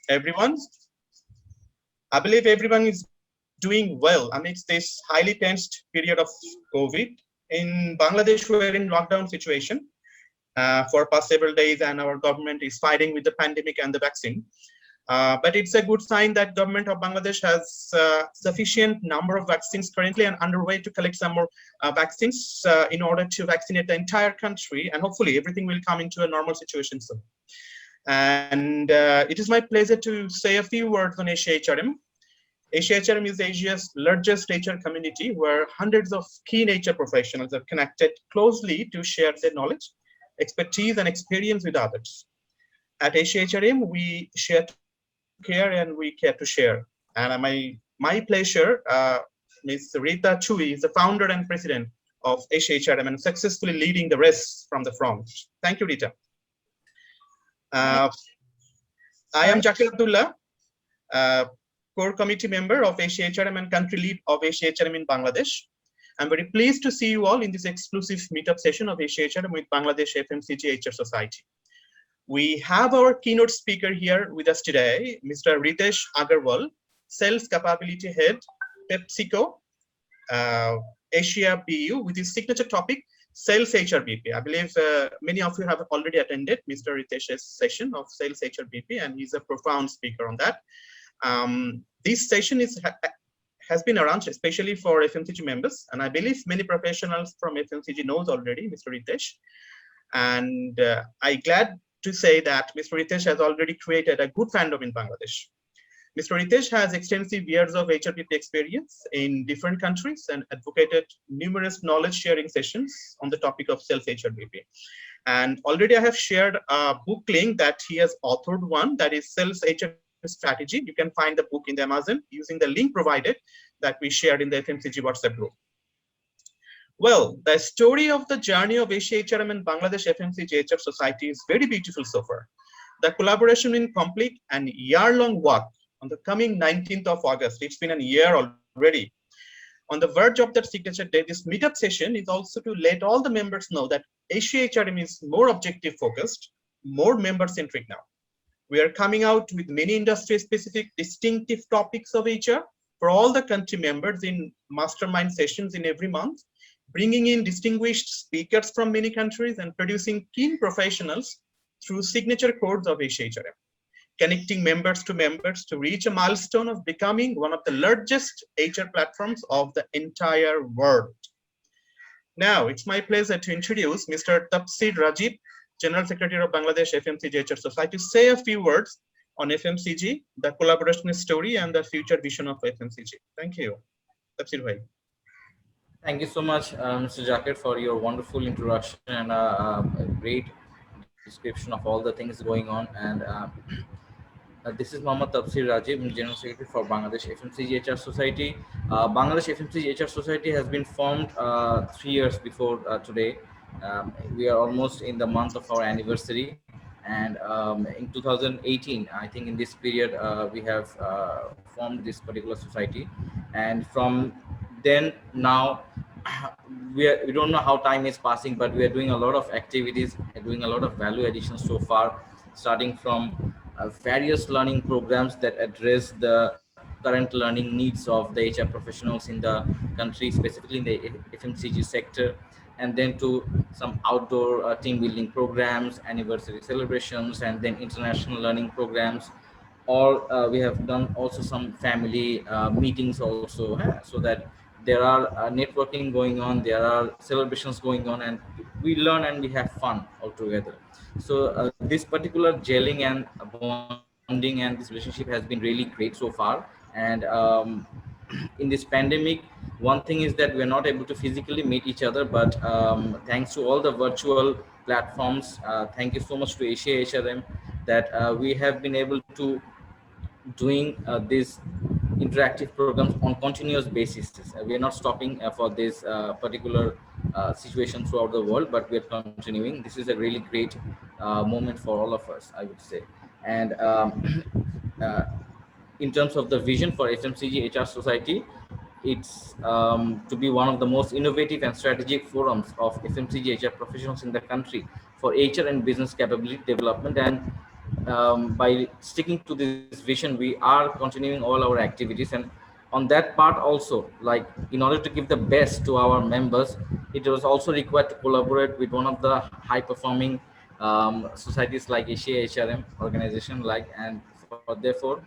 everyone. I believe everyone is doing well amidst this highly tensed period of COVID. In Bangladesh, we're in lockdown situation for past several days, and our government is fighting with the pandemic and the vaccine. But it's a good sign that government of Bangladesh has sufficient number of vaccines currently and underway to collect some more vaccines in order to vaccinate the entire country, and hopefully everything will come into a normal situation soon. And it is my pleasure to say a few words on AsiaHRM. AsiaHRM is Asia's largest HR community where hundreds of key HR professionals are connected closely to share their knowledge, expertise, and experience with others. At AsiaHRM, we share to care and we care to share. And my pleasure, Ms. Rita Chui is the founder and president of AsiaHRM and successfully leading the rest from the front. Thank you, Rita. I am Jakir Abdullah, core committee member of AsiaHRM and country lead of AsiaHRM in Bangladesh. I'm very pleased to see you all in this exclusive meetup session of AsiaHRM with Bangladesh FMCG HR Society. We have our keynote speaker here with us today, Mr. Ritesh Agarwal, Sales Capability Head, PepsiCo, Asia BU, with his signature topic, Sales HRBP. I believe many of you have already attended Mr. Ritesh's session of Sales HRBP, and he's a profound speaker on that. This session has been arranged especially for FMCG members, and I believe many professionals from FMCG knows already Mr. Ritesh. And I'm glad to say that Mr. Ritesh has already created a good fandom in Bangladesh. Mr. Ritesh has extensive years of HRBP experience in different countries and advocated numerous knowledge sharing sessions on the topic of Sales HRBP. And already I have shared a book link that he has authored one, that is Sales HRBP Strategy. You can find the book in the Amazon using the link provided that we shared in the FMCG WhatsApp group. Well, the story of the journey of AsiaHRM and Bangladesh FMCG HR Society is very beautiful so far. The collaboration will complete an year-long work on the coming 19th of August. It's been a year already. On the verge of that signature date, this meetup session is also to let all the members know that AsiaHRM is more objective focused, more member-centric now. We are coming out with many industry-specific distinctive topics of HR for all the country members in mastermind sessions in every month, bringing in distinguished speakers from many countries and producing keen professionals through signature codes of AsiaHRM, connecting members to reach a milestone of becoming one of the largest HR platforms of the entire world. Now, it's my pleasure to introduce Mr. Tafsir Rajib, General Secretary of Bangladesh FMCG HR Society, to say a few words on FMCG, the collaboration story, and the future vision of FMCG. Thank you. Tafsir bhai. Thank you so much, Mr. Jakir, for your wonderful introduction and a great description of all the things going on. And this is Mohammad Tafsir Rajib, General Secretary for Bangladesh FMCG HR Society. Bangladesh FMCG HR Society has been formed 3 years before today. We are almost in the month of our anniversary. And in 2018, I think in this period, we have formed this particular society. And from then now, we don't know how time is passing, but we are doing a lot of activities and doing a lot of value addition so far, starting from various learning programs that address the current learning needs of the HR professionals in the country, specifically in the FMCG sector, and then to some outdoor team building programs, anniversary celebrations, and then international learning programs. Or we have done also some family meetings also, so that there are networking going on, there are celebrations going on, and we learn and we have fun all together. So this particular gelling and bonding and this relationship has been really great so far. And in this pandemic, one thing is that we're not able to physically meet each other, but thanks to all the virtual platforms, thank you so much to AsiaHRM that we have been able to doing these interactive programs on continuous basis. We are not stopping for this particular situation throughout the world, but we are continuing. This is a really great moment for all of us, I would say. And in terms of the vision for FMCG HR Society, it's to be one of the most innovative and strategic forums of FMCG HR professionals in the country for HR and business capability development and by sticking to this vision, we are continuing all our activities. And on that part also, like in order to give the best to our members, it was also required to collaborate with one of the high performing societies like AsiaHRM organization, like, and for therefore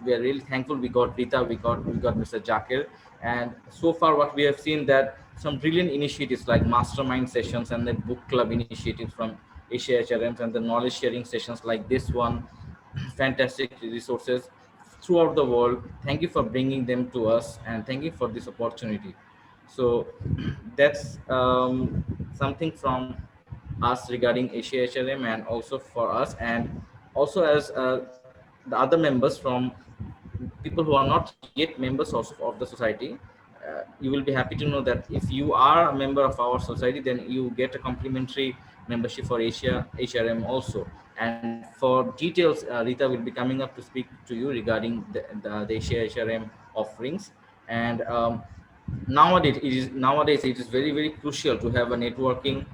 we are really thankful. We got Rita, we got Mr. Jakir, and so far what we have seen that some brilliant initiatives like mastermind sessions and the book club initiatives from AsiaHRMs and the knowledge sharing sessions like this one, fantastic resources throughout the world. Thank you for bringing them to us, and thank you for this opportunity. So that's something from us regarding AsiaHRM, and also for us, and also as the other members from people who are not yet members also of the society. You will be happy to know that if you are a member of our society, then you get a complimentary membership for HRM also. And for details, Rita will be coming up to speak to you regarding the Asia HRM offerings. And nowadays it is very very crucial to have a networking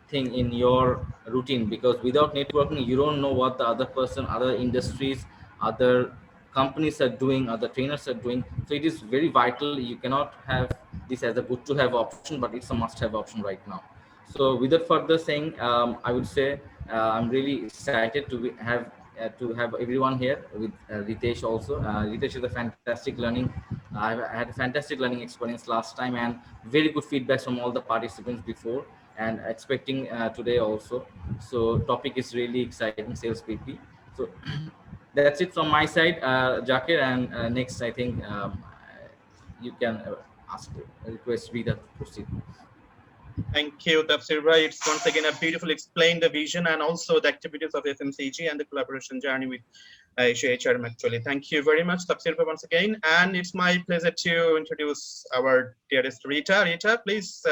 thing in your routine, because without networking you don't know what the other person, other industries, other companies are doing, other trainers are doing. So it is very vital. You cannot have this as a good to have option, but it's a must have option right now. So without further saying, I would say I'm really excited to have everyone here with Ritesh also. Ritesh is a fantastic learning. I've had a fantastic learning experience last time, and very good feedbacks from all the participants before, and expecting today also. So topic is really exciting, sales PP. So that's it from my side, Jakir. And next, I think you can ask, request Rita to proceed. Thank you, Tafsir Bhai. It's once again a beautiful explain the vision and also the activities of FMCG and the collaboration journey with AsiaHRM actually. Thank you very much, Tafsir Bhai, once again. And it's my pleasure to introduce our dearest Rita. Rita, please,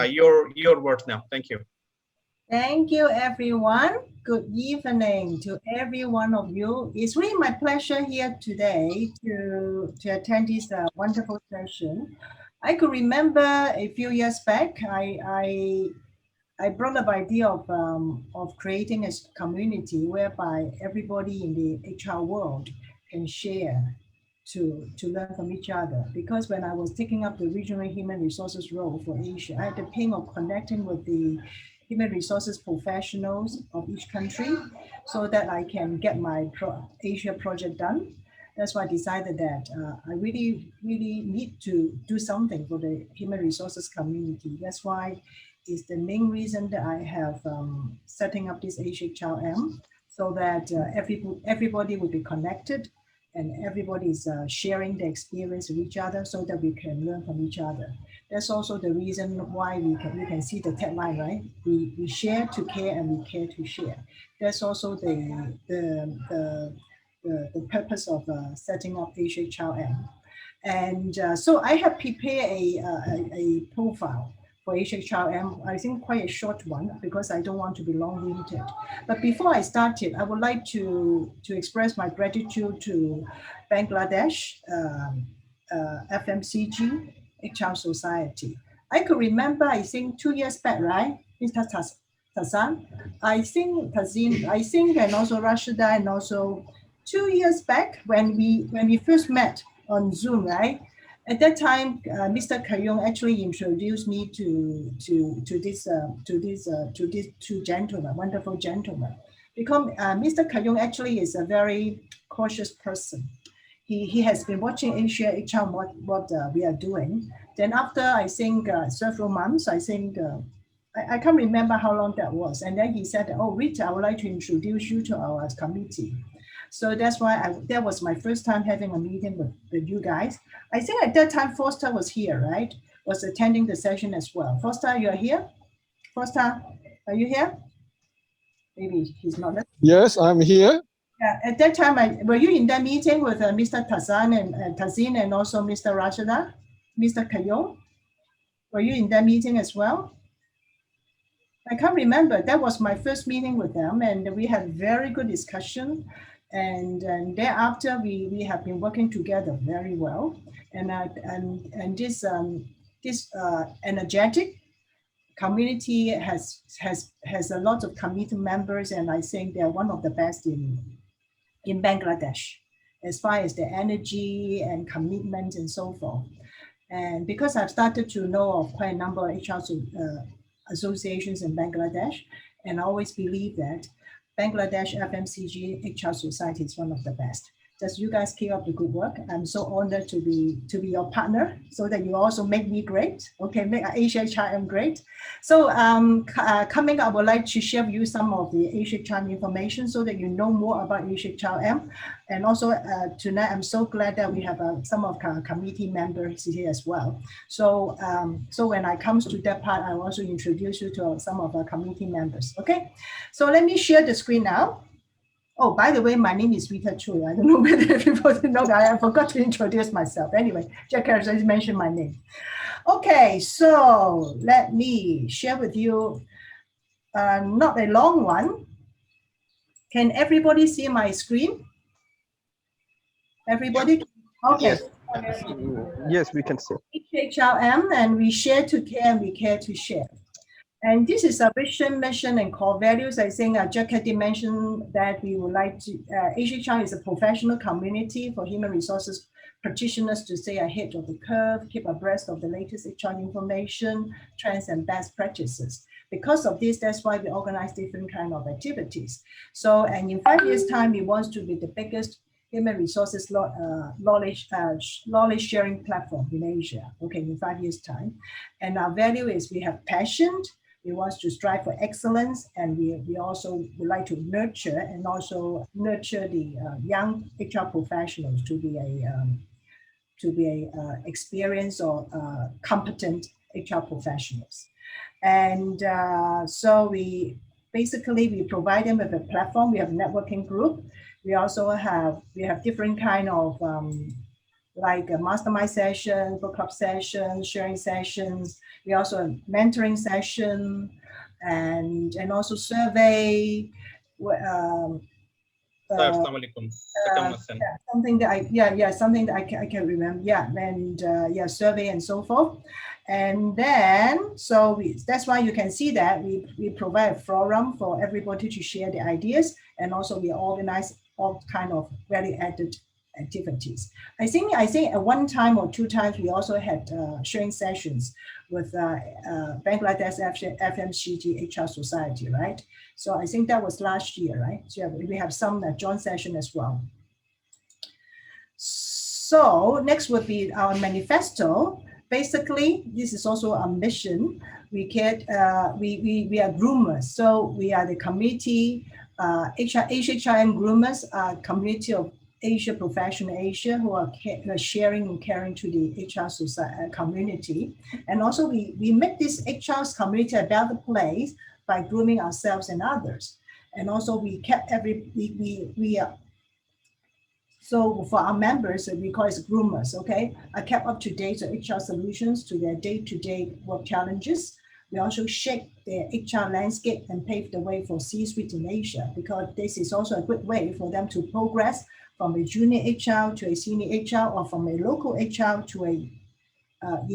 your words now. Thank you. Thank you, everyone. Good evening to every one of you. It's really my pleasure here today to attend this wonderful session. I could remember a few years back, I brought up idea of creating a community whereby everybody in the HR world can share to learn from each other. Because when I was taking up the regional human resources role for Asia, I had the pain of connecting with the human resources professionals of each country so that I can get my Asia project done. That's why I decided that I really need to do something for the human resources community. That's why it's the main reason that I have setting up this AsiaHRM, so that everybody will be connected and everybody is sharing the experience with each other so that we can learn from each other. That's also the reason why we can see the tagline, right? We share to care and we care to share. That's also the purpose of setting up AsiaHRM. And so I have prepared a profile for AsiaHRM, I think quite a short one because I don't want to be long-winded. But before I started, I would like to express my gratitude to Bangladesh FMCG HR Society. I could remember, I think 2 years back, right? Mr. Tazan, I think Tazin, I think, and also Rashida, and also 2 years back when we first met on Zoom, right? At that time, Mr. Kayong actually introduced me to these two gentlemen, wonderful gentlemen. Because Mr. Kayong actually is a very cautious person. He has been watching Asia HR what we are doing. Then after I think several months, I think I can't remember how long that was. And then he said, "Oh, Rita, I would like to introduce you to our committee." So that's why that was my first time having a meeting with you guys. I think at that time, Foster was here, right? Was attending the session as well. Foster, you're here? Foster, are you here? Maybe he's not. Yes, I'm here. Yeah, at that time, were you in that meeting with Mr. Tazan and Tazin and also Mr. Rashida, Mr. Kayong? Were you in that meeting as well? I can't remember. That was my first meeting with them, and we had very good discussion. And thereafter, we have been working together very well. And this energetic, community has a lot of committee members, and I think they're one of the best in Bangladesh as far as the energy and commitment and so forth. And because I've started to know of quite a number of HR associations in Bangladesh, and I always believe that Bangladesh FMCG HR Society is one of the best. Just you guys keep up the good work. I'm so honored to be your partner, so that you also make me great. Okay, make AsiaHRM great. So coming up, I would like to share with you some of the AsiaHRM information so that you know more about AsiaHRM. And also tonight, I'm so glad that we have some of our committee members here as well. So so when I comes to that part, I will also introduce you to some of our committee members. Okay, so let me share the screen now. Oh, by the way, my name is Rita Choi. I don't know whether everybody knows that. I forgot to introduce myself. Anyway, Jack has mentioned my name. Okay, so let me share with you, not a long one. Can everybody see my screen? Everybody? Okay. Yes, we can see. HRM, and we share to care and we care to share. And this is our vision, mission, and core values. I think Jack did mention that we would like to, AsiaHRM is a professional community for human resources practitioners to stay ahead of the curve, keep abreast of the latest HR information, trends, and best practices. Because of this, that's why we organize different kind of activities. So, and in 5 years' time, we want to be the biggest human resources knowledge sharing platform in Asia, okay, in 5 years' time. And our value is we have passion, we want to strive for excellence, and we also would like to nurture and also nurture the young HR professionals to be experienced or competent HR professionals. And so we provide them with a platform. We have a networking group. We also have different kind of like a mastermind session, book club sessions, sharing sessions. We also have mentoring session and also survey. Something that I can remember. Yeah, and survey and so forth. And then, so that's why you can see that we provide a forum for everybody to share their ideas, and also we organize all kind of value-added activities. I think at one time or two times we also had sharing sessions with Bangladesh FMCG HR Society, right? So I think that was last year, right? So we have some joint session as well. So next would be our manifesto. Basically, this is also our mission. We are groomers, so we are the committee. AsiaHRM groomers are community of Asia professional Asia who are sharing and caring to the HR society community. And also we make this HR community a better place by grooming ourselves and others. And also we kept so for our members, we call it groomers, okay? I kept up to date with HR solutions to their day-to-day work challenges. We also shape their HR landscape and pave the way for C-suite in Asia, because this is also a good way for them to progress from a junior HR to a senior HR, or from a local HR to a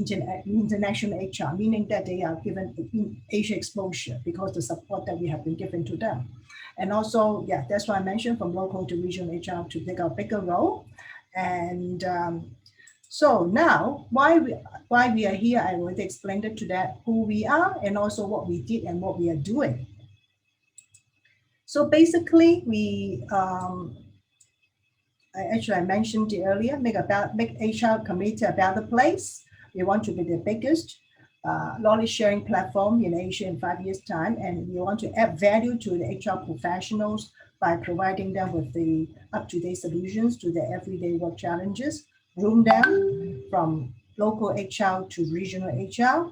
international HR, meaning that they are given Asia exposure because the support that we have been given to them. And also, yeah, that's why I mentioned from local to regional HR to take a bigger role. And so now, why we are here, I already explained it to that, who we are, and also what we did and what we are doing. So basically, I mentioned it earlier, make HR community a better place. We want to be the biggest knowledge sharing platform in Asia in 5 years' time, and we want to add value to the HR professionals by providing them with the up-to-date solutions to their everyday work challenges, groom them from local HR to regional HR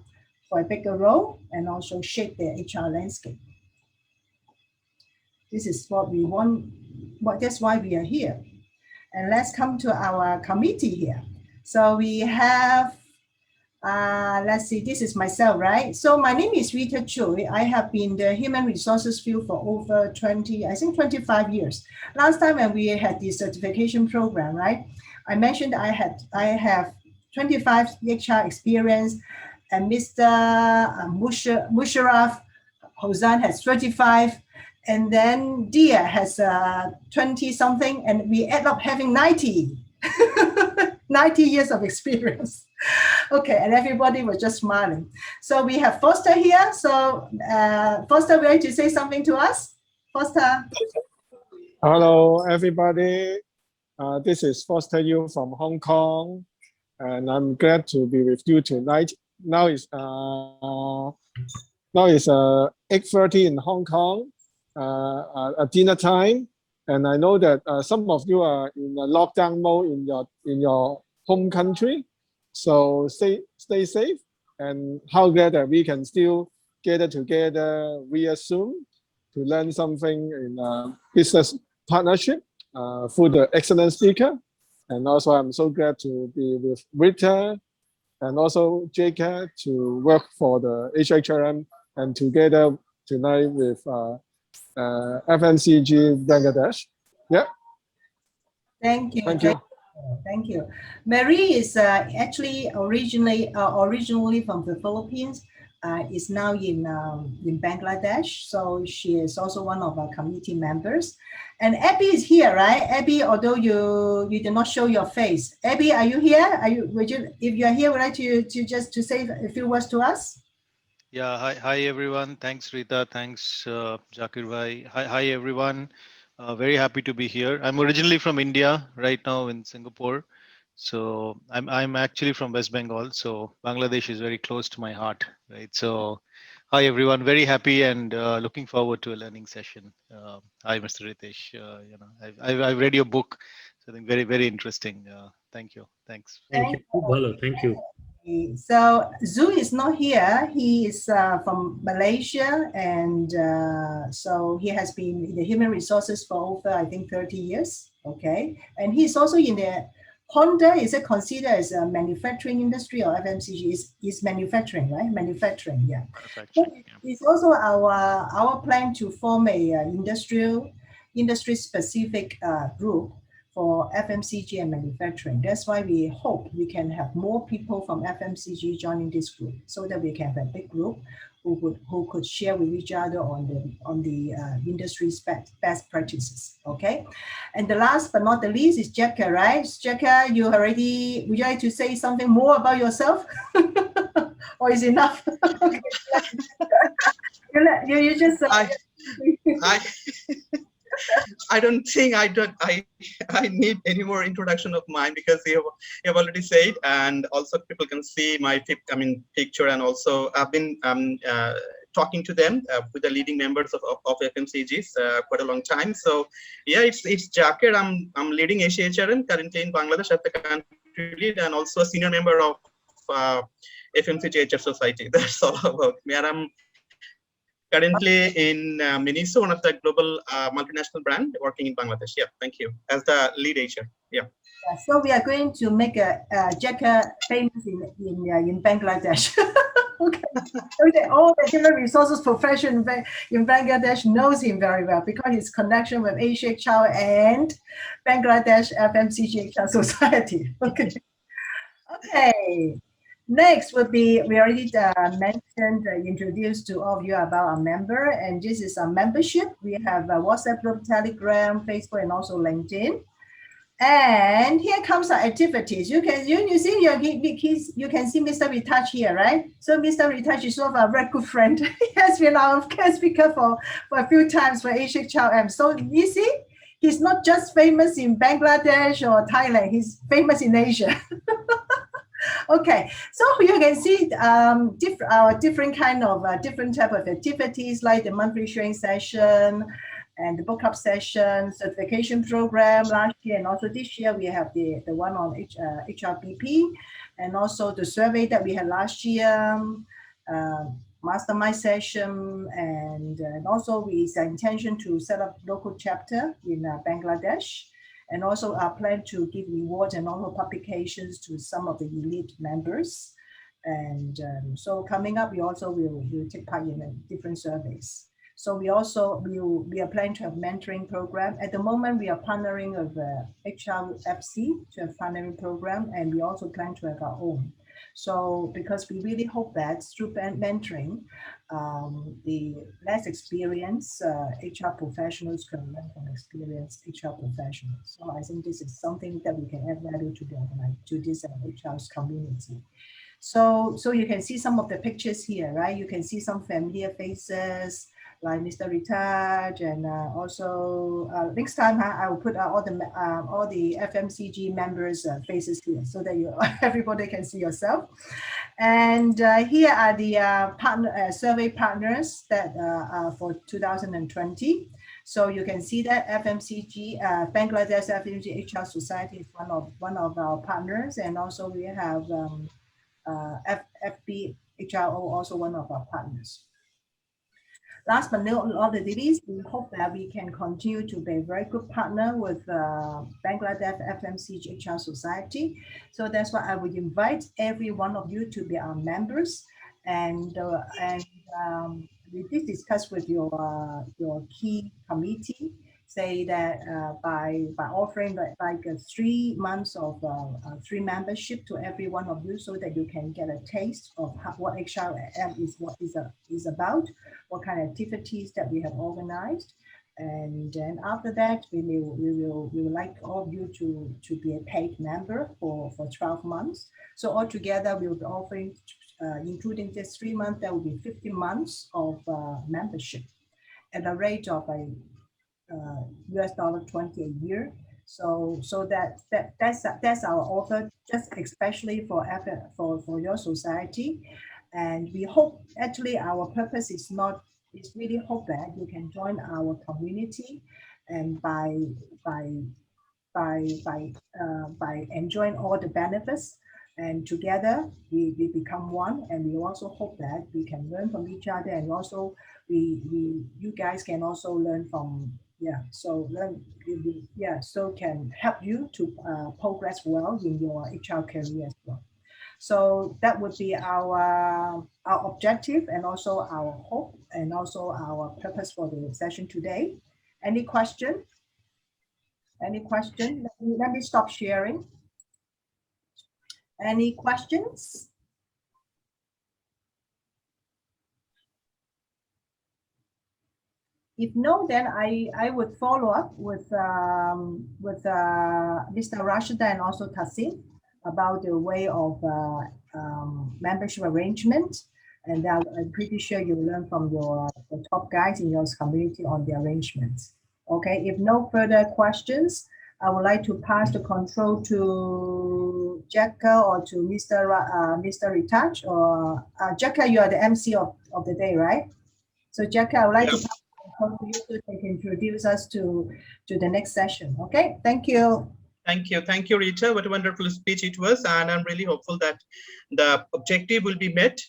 for a bigger role, and also shape their HR landscape. This is what we want. That's why we are here. And let's come to our committee here. So we have, let's see, this is myself, right? So my name is Rita Choi. I have been in the human resources field for over 25 years. Last time when we had the certification program, right? I mentioned I have 25 HR experience, and Mr. Musharraf Hossain has 35, and then Dia has 20 something, and we end up having 90. 90 years of experience. Okay, and everybody was just smiling. So we have Foster here. So Foster, would you like to say something to us? Foster. Hello, everybody. This is Foster Yu from Hong Kong, and I'm glad to be with you tonight. Now it's 8:30 in Hong Kong, at dinner time, and I know that some of you are in a lockdown mode in your home country. So stay safe, and how glad that we can still gather together via Zoom to learn something in business partnership through the excellent speaker. And also I'm so glad to be with Rita and also JK to work for the AsiaHRM and together tonight with FMCG Bangladesh. Yeah. Thank you. Thank you. Thank you. Mary is actually originally from the Philippines. Is now in Bangladesh, so she is also one of our committee members. And Abby is here, right? Abby, although you did not show your face. Abby, are you here? If you are here, would you like to just say a few words to us? Yeah, hi everyone. Thanks Rita, thanks Zakir bhai. Hi everyone. Very happy to be here. I'm originally from India, right now in Singapore. So I'm actually from West Bengal, so Bangladesh is very close to my heart, right? So hi everyone, very happy and looking forward to a learning session. Hi Mr. Ritesh, I've read your book, so I think very interesting. Thank you, thanks. Thank you, Bala. Thank you. So Zhu is not here. He is from Malaysia, and so he has been in the human resources for over, I think, 30 years. Okay, and he's also in the Honda. Is it considered as a manufacturing industry or FMCG? Is manufacturing, right? Manufacturing, yeah. Manufacturing, yeah. It's also our plan to form a industry specific group for FMCG and manufacturing. That's why we hope we can have more people from FMCG joining this group, so that we can have a big group who could share with each other on the industry's best practices. Okay, and the last but not the least is Jacka, right? Jacka, would you like to say something more about yourself, or is enough? you just. I don't think I need any more introduction of mine, because you have already said, and also people can see my picture, and also I've been talking to them with the leading members of FMCGs quite a long time. So yeah, it's Zakir. I'm leading AsiaHRM currently in Bangladesh as the country lead, and also a senior member of FMCG HR Society. That's all about me. And I'm currently in Miniso, one of the global multinational brand, working in Bangladesh. Yeah, thank you. As the lead HR. Yeah. So we are going to make Jacka famous in Bangladesh. Okay. So all the human resources profession in Bangladesh knows him very well, because his connection with AsiaHRM and Bangladesh FMCG HR Society. Okay. Okay. Next would be, we already introduced to all of you about our member, and this is our membership. We have a WhatsApp group, Telegram, Facebook, and also LinkedIn. And here comes our activities. You can see you can see Mr. Retouch here, right? So Mr. Retouch is sort of a very good friend. He has been our guest speaker for a few times for AsiaHRM. So you see, he's not just famous in Bangladesh or Thailand. He's famous in Asia. Okay, so you can see different type of activities, like the monthly sharing session and the book club session, certification program last year, and also this year we have the one on HRBP, and also the survey that we had last year, mastermind session, and also with the intention to set up local chapter in Bangladesh. And also our plan to give rewards and also publications to some of the elite members. And so coming up, we also will take part in different surveys. So we are planning to have mentoring program. At the moment, we are partnering with HRFC to have partnering program, and we also plan to have our own. So because we really hope that through mentoring, the less experienced HR professionals can learn from experienced HR professionals. So I think this is something that we can add value to to this HR's community. So you can see some of the pictures here, right? You can see some familiar faces like Mr. Ritaj, and also next time I will put all the FMCG members' faces here so that everybody can see yourself. And here are the survey partners that for 2020. So you can see that FMCG, Bangladesh FMCG HR Society is one of our partners, and also we have FBHRO, also one of our partners. Last but not the least, we hope that we can continue to be a very good partner with Bangladesh FMCG HR Society. So that's why I would invite every one of you to be our members, and we did discuss with your key committee, say that by offering like 3 months of free membership to every one of you, so that you can get a taste of what HRM is about, what kind of activities that we have organized. And then after that, we would like all of you to be a paid member for 12 months. So altogether, we will be offering, including this 3 months, there will be 50 months of membership at a rate of $20 a year. So that's our offer, just especially for your society. And we hope, actually our purpose is really hope that you can join our community, and by enjoying all the benefits, and together we become one. And we also hope that we can learn from each other, and also you guys can also learn from, so can help you to progress well in your HR career as well. So that would be our objective, and also our hope, and also our purpose for the session today. Any question? Any question? Let me stop sharing. Any questions? If no, then I would follow up with Mr. Rashida and also Tassim about the way of membership arrangement. And I'm pretty sure you learn from the top guys in your community on the arrangements. Okay, if no further questions, I would like to pass the control to Jacka or to Mr. Ritaj, or Jacka, you are the MC of the day, right? So Jacka, I would like to pass the control to you so they can introduce us to the next session. Okay, thank you. Thank you, Rita. What a wonderful speech it was, and I'm really hopeful that the objective will be met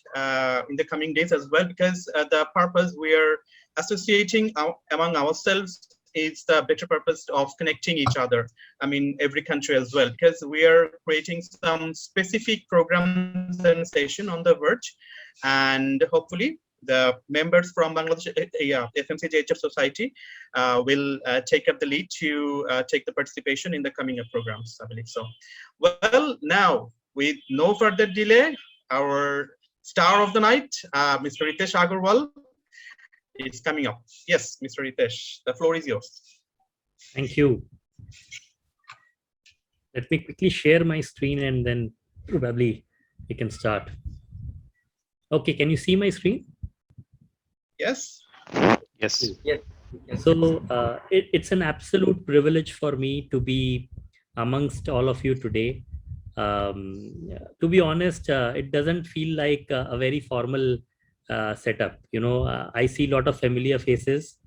in the coming days as well, because the purpose we are associating among ourselves is the better purpose of connecting each other. I mean, every country as well, because we are creating some specific programs and session on the verge, and hopefully the members from Bangladesh FMCG HR Society will take up the lead to take the participation in the coming programs, I believe so. Well, now with no further delay, our star of the night, Mr. Ritesh Agarwal, is coming up. Yes, Mr. Ritesh, the floor is yours. Thank you. Let me quickly share my screen, and then probably we can start. Okay, can you see my screen? Yes. Yes. Yes. So it's an absolute privilege for me to be amongst all of you today. To be honest, it doesn't feel like a very formal setup. You know, I see a lot of familiar faces,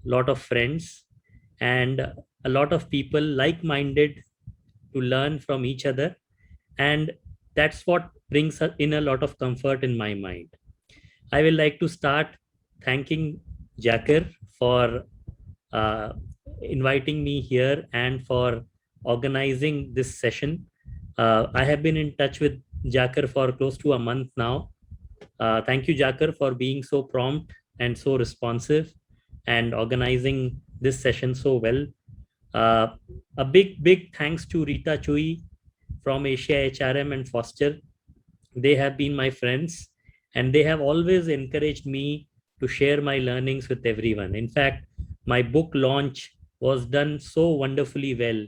a lot of friends, and a lot of people like-minded to learn from each other. And that's what brings in a lot of comfort in my mind. I will like to start thanking Jakir for inviting me here and for organizing this session. I have been in touch with Jakir for close to a month now. Thank you, Jakir, for being so prompt and so responsive and organizing this session so well. A big thanks to Rita Chui from AsiaHRM and Foster They have been my friends, and they have always encouraged me to share my learnings with everyone. In fact, my book launch was done so wonderfully well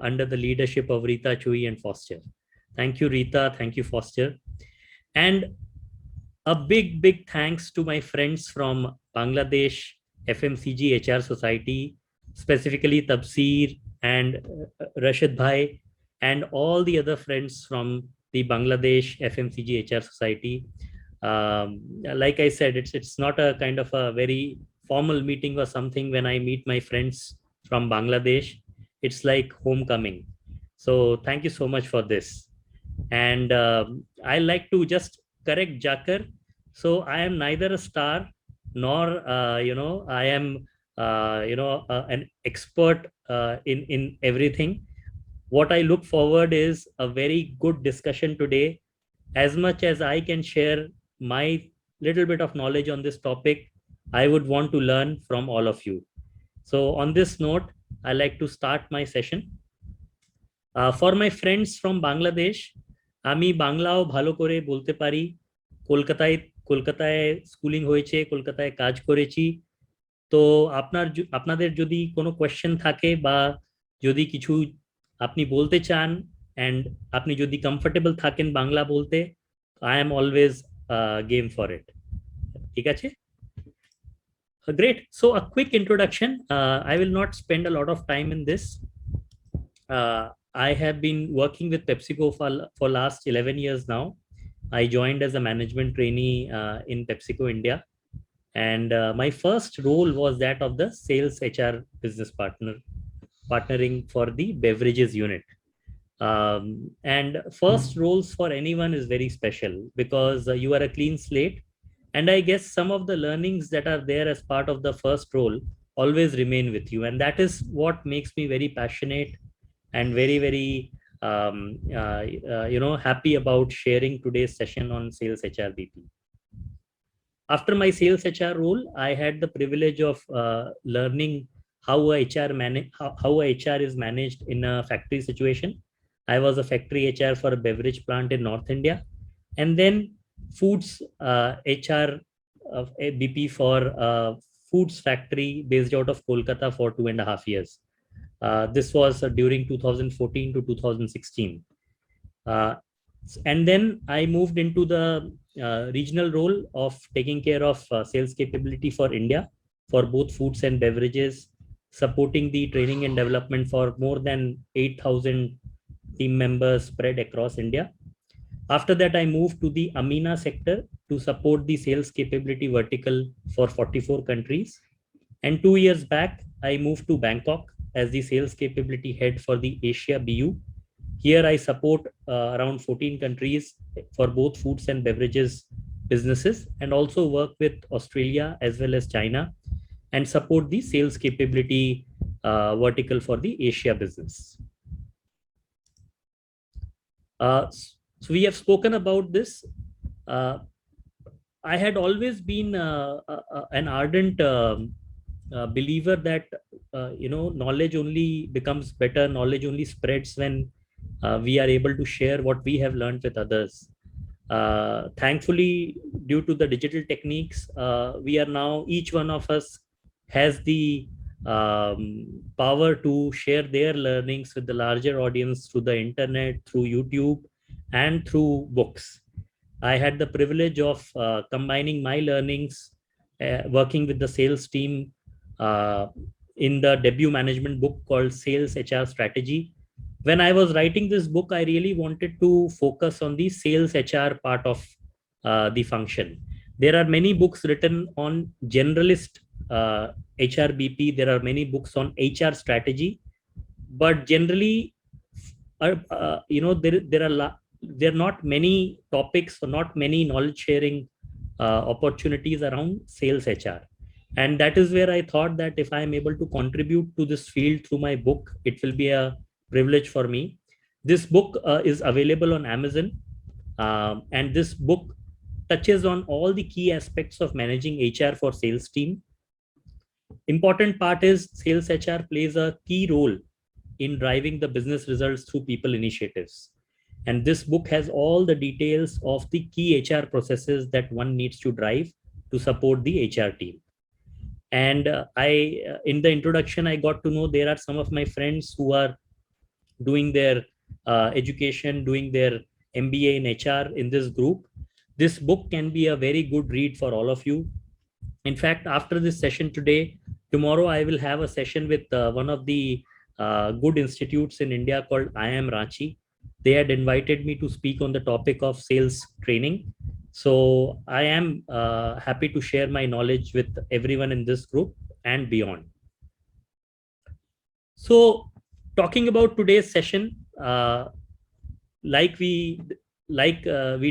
under the leadership of Rita Chui and Foster. Thank you, Rita. Thank you, Foster. And a big thanks to my friends from Bangladesh FMCG HR Society, specifically Tabsir and Rashid Bhai, and all the other friends from the Bangladesh FMCG HR Society. Like I said, it's not a kind of a very formal meeting or something. When I meet my friends from Bangladesh, it's like homecoming. So thank you so much for this. And I like to just correct Jakar. So I am neither a star nor I am an expert in everything. What I look forward is a very good discussion today. As much as I can share my little bit of knowledge on this topic, I would want to learn from all of you. So on this note, I like to start my session. For my friends from Bangladesh, আমি বাংলাও ভালো করে বলতে পারি। কলকাতায় schooling হয়েছে, কলকাতায় কাজ করেছি। তো আপনাদের যদি কোনো কোয়েশ্চেন থাকে বা যদি কিছু আপনি বলতে চান, and আপনি যদি কমফোর্টেবল থাকেন বাংলা বলতে, I am always game for it. ঠিক আছে? Great. So a quick introduction. I will not spend a lot of time in this. I have been working with PepsiCo for last 11 years now. I joined as a management trainee in PepsiCo India, and my first role was that of the sales HR business partnering for the beverages unit. And first roles for anyone is very special because you are a clean slate, and I guess some of the learnings that are there as part of the first role always remain with you, and that is what makes me very passionate and very happy about sharing today's session on sales HR BP. After my sales HR role, I had the privilege of learning how HR is managed in a factory situation. I was a factory HR for a beverage plant in North India, and then foods HR BP for a foods factory based out of Kolkata for 2.5 years. This was during 2014 to 2016. And then I moved into the regional role of taking care of sales capability for India for both foods and beverages, supporting the training and development for more than 8,000 team members spread across India. After that, I moved to the AMENA sector to support the sales capability vertical for 44 countries. And 2 years back, I moved to Bangkok as the sales capability head for the Asia BU. Here I support around 14 countries for both foods and beverages businesses, and also work with Australia as well as China and support the sales capability vertical for the Asia business. So we have spoken about this. I had always been an ardent believer that knowledge only becomes better, knowledge only spreads when we are able to share what we have learned with others. Thankfully, due to the digital techniques, we are now, each one of us has the power to share their learnings with the larger audience through the internet, through YouTube, and through books. I had the privilege of combining my learnings, working with the sales team in the debut management book called Sales HR Strategy. When I was writing this book, I really wanted to focus on the sales HR part of the function. There are many books written on generalist HR BP. There are many books on HR strategy, but generally, there are not many topics or not many knowledge sharing opportunities around sales HR. And that is where I thought that if I am able to contribute to this field through my book, it will be a privilege for me. This book is available on Amazon, and this book touches on all the key aspects of managing HR for sales team. Important part is sales HR plays a key role in driving the business results through people initiatives. And this book has all the details of the key HR processes that one needs to drive to support the HR team. And in the introduction, I got to know there are some of my friends who are doing their education, doing their MBA in HR in this group. This book can be a very good read for all of you. In fact, after this session today, tomorrow I will have a session with one of the good institutes in India called IIM Ranchi. They had invited me to speak on the topic of sales training. So I am happy to share my knowledge with everyone in this group and beyond. So talking about today's session, like we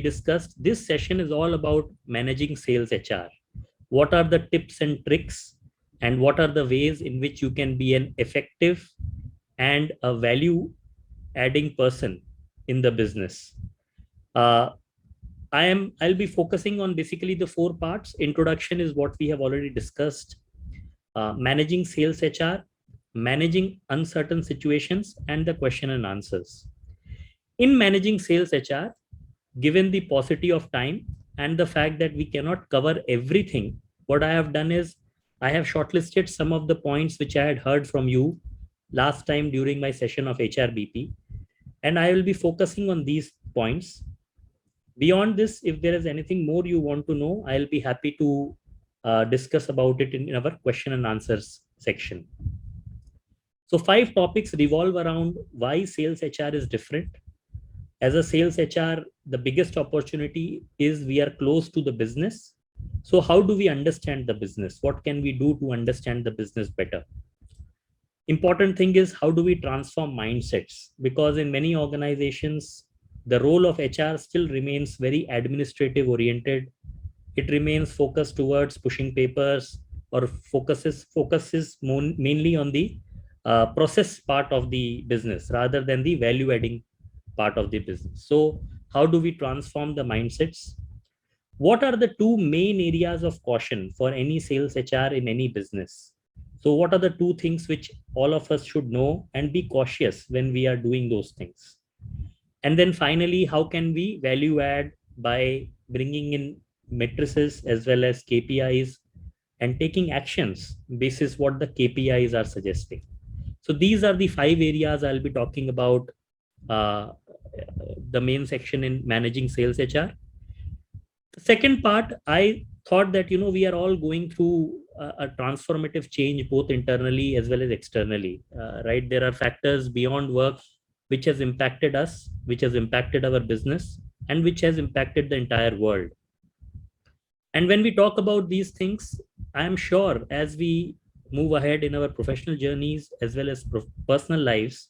discussed, this session is all about managing sales HR. What are the tips and tricks, and what are the ways in which you can be an effective and a value adding person in the business? I'll be focusing on basically the 4 parts. Introduction is what we have already discussed. Managing sales HR, managing uncertain situations, and the question and answers. In managing sales HR, given the paucity of time and the fact that we cannot cover everything, what I have done is I have shortlisted some of the points which I had heard from you last time during my session of HRBP, and I will be focusing on these points. Beyond this, if there is anything more you want to know, I'll be happy to discuss about it in our question and answers section. So 5 topics revolve around why sales HR is different. As a sales HR, the biggest opportunity is we are close to the business. So how do we understand the business? What can we do to understand the business better? Important thing is, how do we transform mindsets? Because in many organizations, the role of HR still remains very administrative oriented. It remains focused towards pushing papers, or focuses mainly on the process part of the business rather than the value adding part of the business. So how do we transform the mindsets? What are the 2 main areas of caution for any sales HR in any business? So what are the 2 things which all of us should know and be cautious when we are doing those things? And then finally, how can we value add by bringing in matrices as well as KPIs and taking actions basis what the KPIs are suggesting? So these are the 5 areas I'll be talking about, the main section in managing sales HR. The second part, I thought that, we are all going through a transformative change, both internally as well as externally, right? There are factors beyond work which has impacted us, which has impacted our business, and which has impacted the entire world. And when we talk about these things, I am sure as we move ahead in our professional journeys as well as personal lives,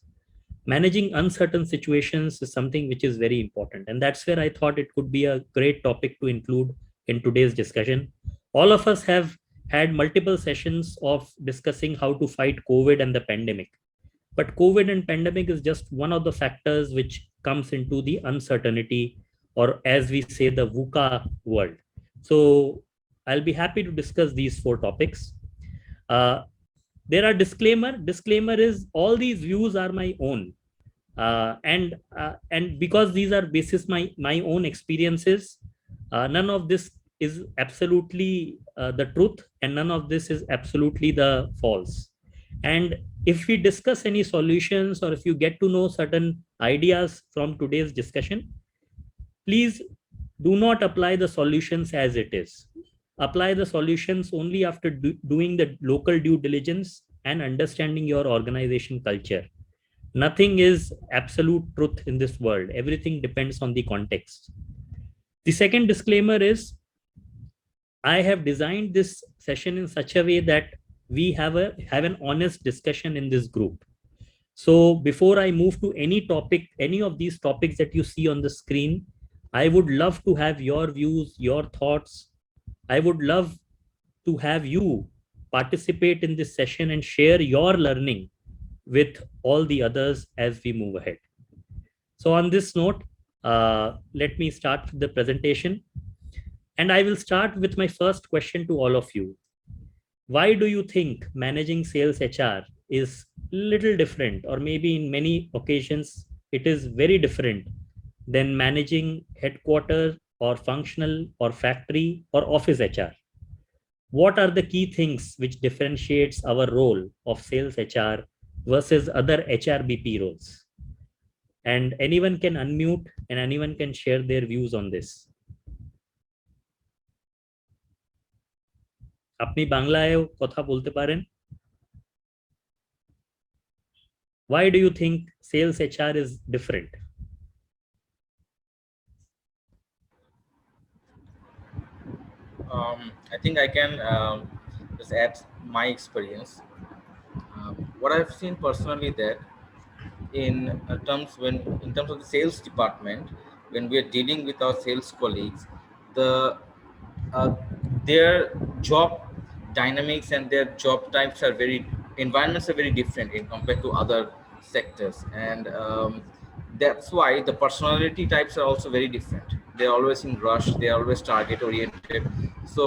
managing uncertain situations is something which is very important. And that's where I thought it could be a great topic to include in today's discussion. All of us have had multiple sessions of discussing how to fight COVID and the pandemic. But COVID and pandemic is just one of the factors which comes into the uncertainty, or as we say, the VUCA world. So I'll be happy to discuss these 4 topics. There are disclaimer. Disclaimer is all these views are my own. And because these are basis my own experiences, none of this is absolutely the truth, and none of this is absolutely the false. And if we discuss any solutions, or if you get to know certain ideas from today's discussion, please do not apply the solutions as it is. Apply the solutions only after doing the local due diligence and understanding your organization culture. Nothing is absolute truth in this world. Everything depends on the context. The second disclaimer is, I have designed this session in such a way that we have an honest discussion in this group. So before I move to any topic, any of these topics that you see on the screen, I would love to have your views, your thoughts. I would love to have you participate in this session and share your learning with all the others as we move ahead. So on this note, let me start the presentation. And I will start with my first question to all of you. Why do you think managing sales HR is little different, or maybe in many occasions it is very different than managing headquarters or functional or factory or office HR? What are the key things which differentiates our role of sales HR versus other HRBP roles? And anyone can unmute and anyone can share their views on this. আপনি বাংলায় কথা বলতে পারেন? Why do you think sales HR is different? I think I can just add my experience. What I've seen personally that in terms of the sales department, when we are dealing with our sales colleagues, uh, their job dynamics and their job types are environments are very different in compared to other sectors, and that's why the personality types are also very different. They're always in rush, they're always target oriented. So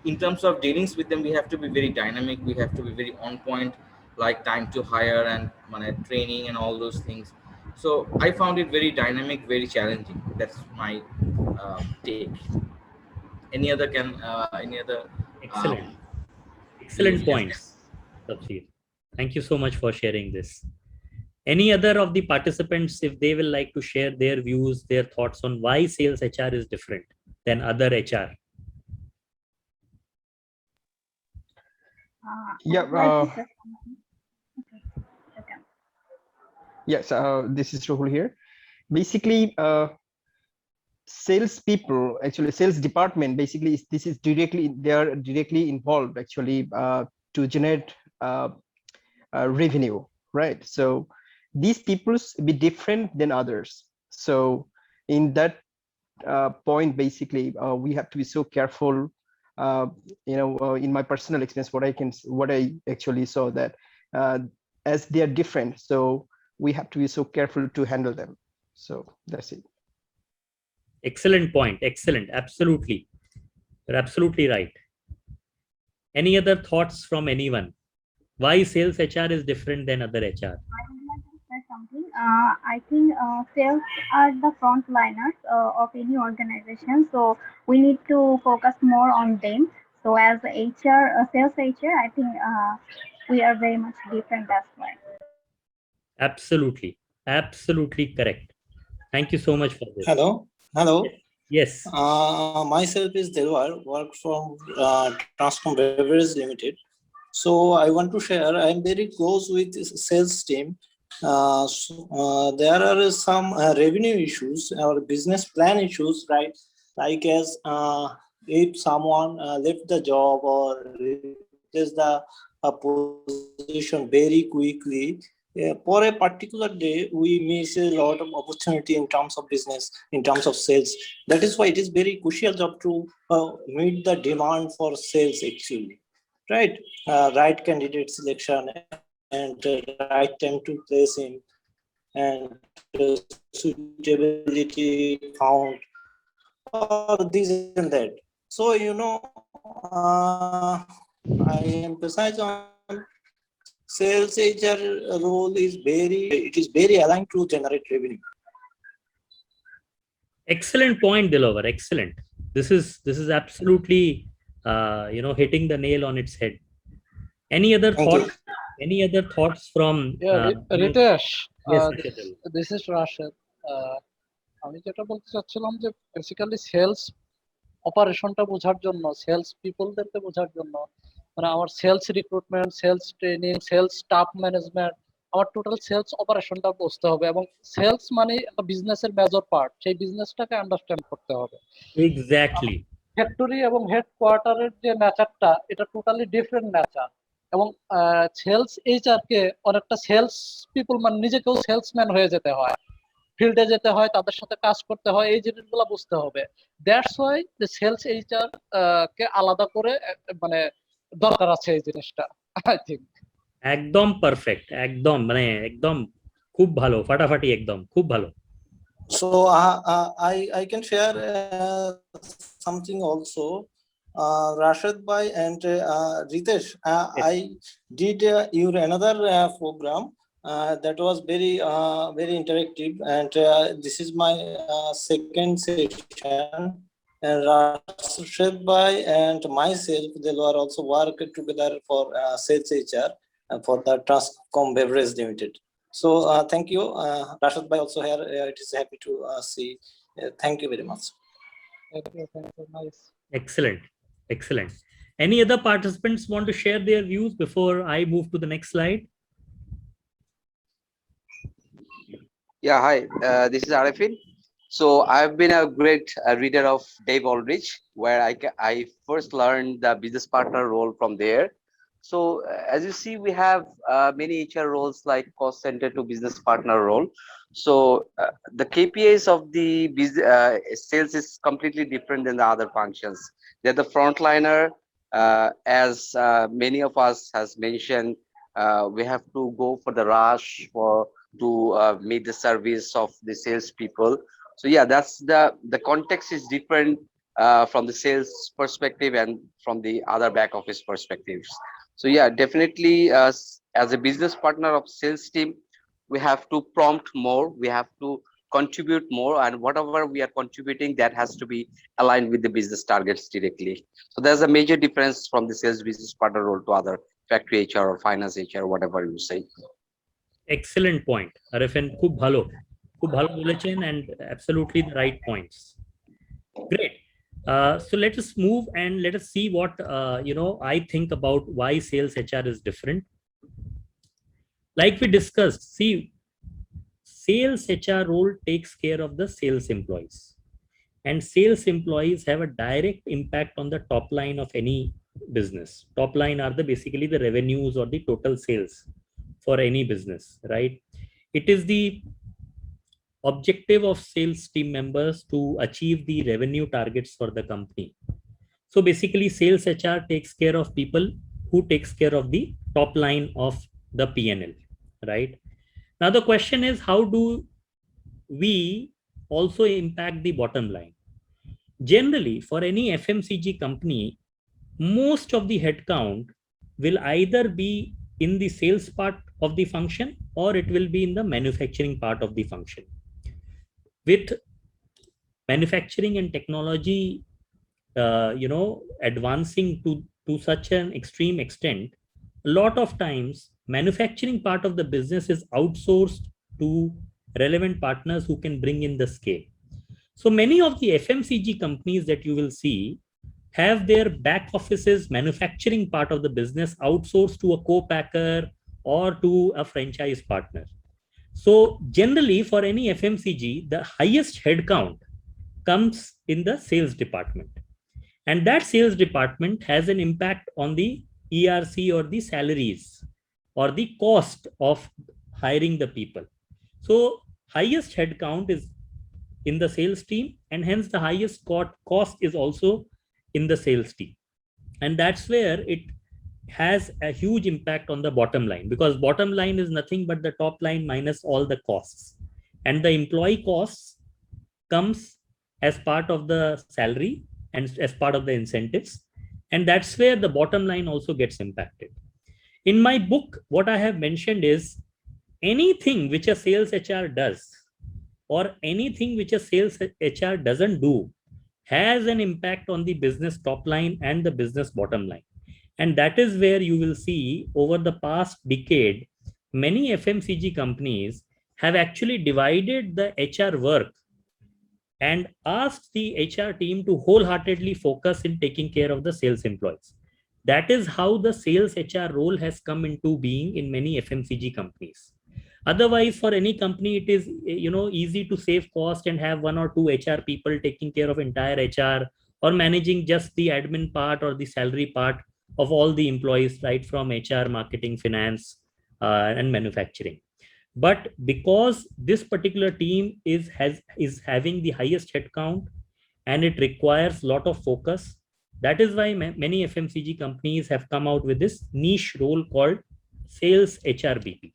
in terms of dealings with them, we have to be very dynamic, we have to be very on point, like time to hire and training and all those things. So I found it very dynamic, very challenging. That's my take. Any other Excellent. views Excellent you can points, Tafsir. Thank you so much for sharing this. Any other of the participants, if they will like to share their views, their thoughts on why sales HR is different than other HR? Yeah. Okay. Yes. This is Rahul here. Basically, sales people, actually sales department, basically they are directly involved actually to generate revenue, right? So these peoples be different than others. So in that point, basically we have to be so careful. In my personal experience, what I actually saw that as they are different, so we have to be so careful to handle them. So that's it. Excellent point. Excellent. Absolutely. You're absolutely right. Any other thoughts from anyone? Why sales HR is different than other HR? I would like to say something. I think sales are the frontliners of any organization, so we need to focus more on them. So as HR, sales HR, I think we are very much different. That's why. Absolutely. Absolutely correct. Thank you so much for this. Hello. Yes. Myself is Delwar, work from Transcom Beverage Limited. So I want to share, I'm very close with the sales team. There are some revenue issues or business plan issues, right? Like as if someone left the job or reaches the position very quickly, for a particular day, we miss a lot of opportunity in terms of business, in terms of sales. That is why it is very crucial job to meet the demand for sales actually, right? Right candidate selection and right time to place him, and suitability count, or this and that. So, I emphasize on sales HR role is very aligned to generate revenue. Excellent point, Dilover. Excellent. This is absolutely hitting the nail on its head. Any other thoughts? Any other thoughts from Ritesh? Yes, this is Rashid. আমি যেটা বলতে চাচ্ছিলাম যে basically sales অপারেশনটা বোঝার জন্য, sales পিপলদেরকে বোঝার জন্য, মানে আমার sales recruitment, sales training, sales staff management, আমার টোটাল সেলস অপারেশনটা বুঝতে হবে, এবং সেলস মানে একটা বিজনেসের মেজর পার্ট, সেই বিজনেসটাকে আন্ডারস্ট্যান্ড করতে হবে। এক্স্যাক্টলি। ফ্যাক্টরি এবং হেডকোয়ার্টারের যে নেচারটা, এটা টোটালি ডিফারেন্ট নেচার, এবং সেলস এইচআর কে অনেকটা সেলস পিপল মানে নিজেকেও সেলসম্যান হয়ে যেতে হয়, ফিল্ডে যেতে হয়, তাদের সাথে কাজ করতে হয়, এই জিনিসগুলো বুঝতে হবে। দ্যাটস ওয়াই যে সেলস এইচআর কে আলাদা করে মানে দরকার আছে এই জিনিসটা, আই থিংক। একদম পারফেক্ট, একদম মানে একদম খুব ভালো, ফাটাফাটি, একদম খুব ভালো। So I can share something also. Rashid Bhai and Ritesh, I did your another program That was very interactive, and this is my second session. And Rashid Bhai and myself, they were also work together for sales HR for the Transcom Beverage Limited. So thank you, Rashid Bhai also here. It is happy to see. Thank you very much. Thank you. Nice. Excellent. Excellent. Any other participants want to share their views before I move to the next slide? Yeah, hi. This is Arifin. So I've been a great reader of Dave Aldrich, where I first learned the business partner role from there. So as you see, we have many HR roles like cost center to business partner role. So the KPIs of the sales is completely different than the other functions. They're the frontliner, as many of us has mentioned. We have to go for the rush to meet the service of the salespeople. So yeah, that's the context is different from the sales perspective and from the other back office perspectives. So yeah, definitely as a business partner of sales team, we have to prompt more, we have to contribute more, and whatever we are contributing, that has to be aligned with the business targets directly. So there's a major difference from the sales business partner role to other factory HR or finance HR, whatever you say. Excellent point, Arifin. Khub bhalo bolechen, and absolutely the right points. Great. So let us move and let us see what I think about why sales HR is different. Like we discussed, see, sales HR role takes care of the sales employees, and sales employees have a direct impact on the top line of any business. Top line are basically the revenues or the total sales for any business, right? It is the objective of sales team members to achieve the revenue targets for the company. So basically sales HR takes care of people who takes care of the top line of the P&L, right? Now the question is, how do we also impact the bottom line? Generally, for any FMCG company, most of the headcount will either be in the sales part of the function, or it will be in the manufacturing part of the function. With manufacturing and technology, advancing to such an extreme extent, a lot of times manufacturing part of the business is outsourced to relevant partners who can bring in the scale. So many of the FMCG companies that you will see have their back offices manufacturing part of the business outsourced to a co-packer or to a franchise partner. So generally for any FMCG, the highest headcount comes in the sales department. And that sales department has an impact on the ERC or the salaries or the cost of hiring the people. So highest headcount is in the sales team, and hence the highest cost is also in the sales team. And that's where it has a huge impact on the bottom line, because bottom line is nothing but the top line minus all the costs. And the employee costs comes as part of the salary and as part of the incentives. And that's where the bottom line also gets impacted. In my book, what I have mentioned is anything which a sales HR does or anything which a sales HR doesn't do has an impact on the business top line and the business bottom line. And that is where you will see over the past decade, many FMCG companies have actually divided the HR work and asked the HR team to wholeheartedly focus in taking care of the sales employees. That is how the sales HR role has come into being in many FMCG companies. Otherwise, for any company, it is easy to save cost and have 1 or 2 HR people taking care of entire HR or managing just the admin part or the salary part of all the employees, right from HR, marketing, finance, and manufacturing. But because this particular team is having the highest headcount and it requires a lot of focus, that is why many FMCG companies have come out with this niche role called sales HRBP.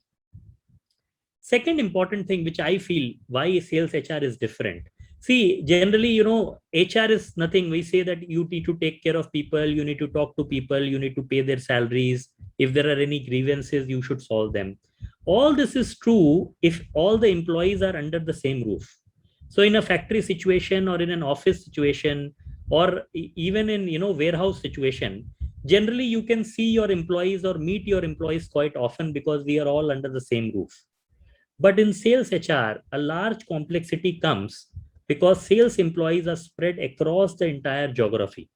Second important thing which I feel why sales HR is different. See, generally, HR is nothing. We say that you need to take care of people, you need to talk to people, you need to pay their salaries. If there are any grievances, you should solve them. All this is true if all the employees are under the same roof. So in a factory situation or in an office situation or even in warehouse situation, generally you can see your employees or meet your employees quite often because we are all under the same roof. But in sales HR, a large complexity comes because sales employees are spread across the entire geography.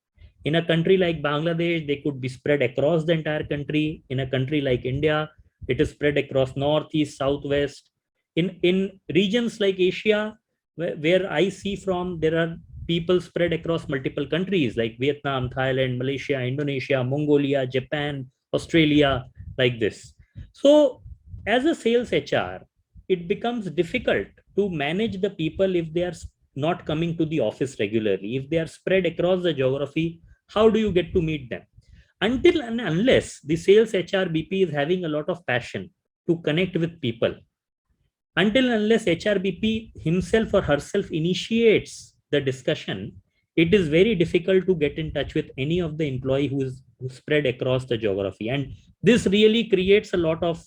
In a country like Bangladesh, they could be spread across the entire country. In a country like India, it is spread across north, east, south, west. In regions like Asia, where I see from, there are people spread across multiple countries like Vietnam, Thailand, Malaysia, Indonesia, Mongolia, Japan, Australia, like this. So as a sales HR, it becomes difficult to manage the people if they are not coming to the office regularly. If they are spread across the geography, how do you get to meet them? Until and unless the sales HR BP is having a lot of passion to connect with people, until and unless HRBP himself or herself initiates the discussion, it is very difficult to get in touch with any of the employee who is spread across the geography. And this really creates a lot of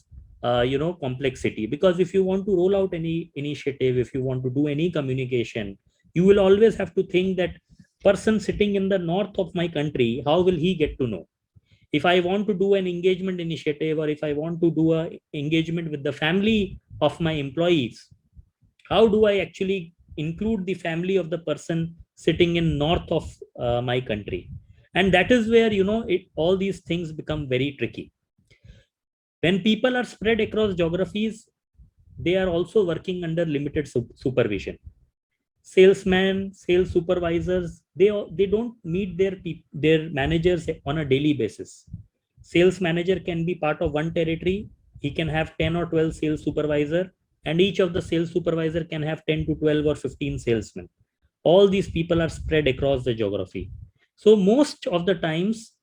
complexity, because if you want to roll out any initiative, if you want to do any communication, you will always have to think that person sitting in the north of my country, how will he get to know? If I want to do an engagement initiative, or if I want to do a engagement with the family of my employees, how do I actually include the family of the person sitting in north of my country? And that is where all these things become very tricky. When people are spread across geographies, they are also working under limited supervision. Salesmen, sales supervisors, they don't meet their managers on a daily basis. Sales manager can be part of one territory. He can have 10 or 12 sales supervisor, and each of the sales supervisor can have 10 to 12 or 15 salesmen. All these people are spread across the geography. So most of the times,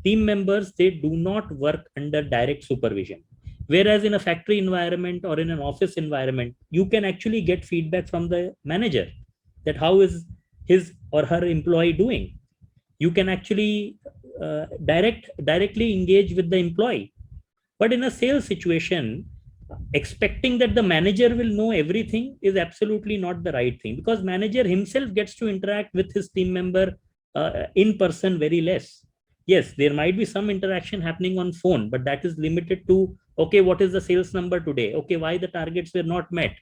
team members, they do not work under direct supervision. Whereas in a factory environment or in an office environment, you can actually get feedback from the manager that how is his or her employee doing. You can actually directly engage with the employee. But in a sales situation, expecting that the manager will know everything is absolutely not the right thing, because manager himself gets to interact with his team member in person very less. Yes, there might be some interaction happening on phone, but that is limited to, okay, what is the sales number today? Okay, why the targets were not met?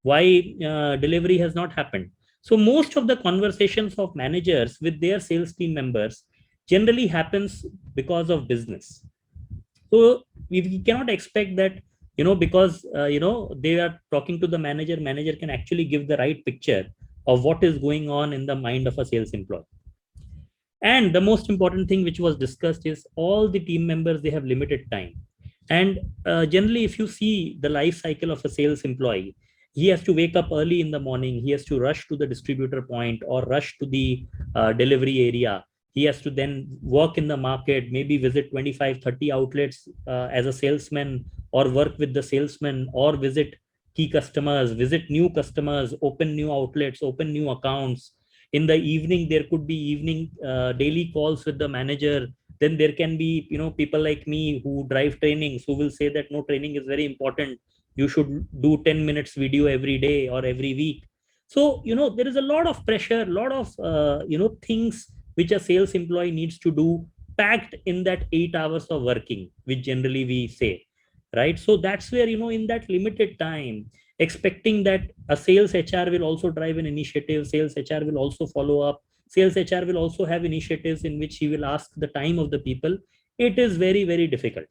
Why delivery has not happened? So most of the conversations of managers with their sales team members generally happens because of business. So we cannot expect that, because, they are talking to the manager can actually give the right picture of what is going on in the mind of a sales employee. And the most important thing which was discussed is all the team members, they have limited time. And generally, if you see the life cycle of a sales employee, he has to wake up early in the morning. He has to rush to the distributor point or rush to the delivery area. He has to then work in the market, maybe visit 25, 30 outlets as a salesman, or work with the salesman, or visit key customers, visit new customers, open new outlets, open new accounts. In the evening, there could be evening daily calls with the manager. Then there can be, people like me who drive trainings, who will say that no, training is very important. You should do 10 minutes video every day or every week. So, there is a lot of pressure, a lot of, things which a sales employee needs to do, packed in that 8 hours of working, which generally we say, right? So that's where, in that limited time, expecting that a sales HR will also drive an initiative, sales HR will also follow up, sales HR will also have initiatives in which he will ask the time of the people. It is very, very difficult.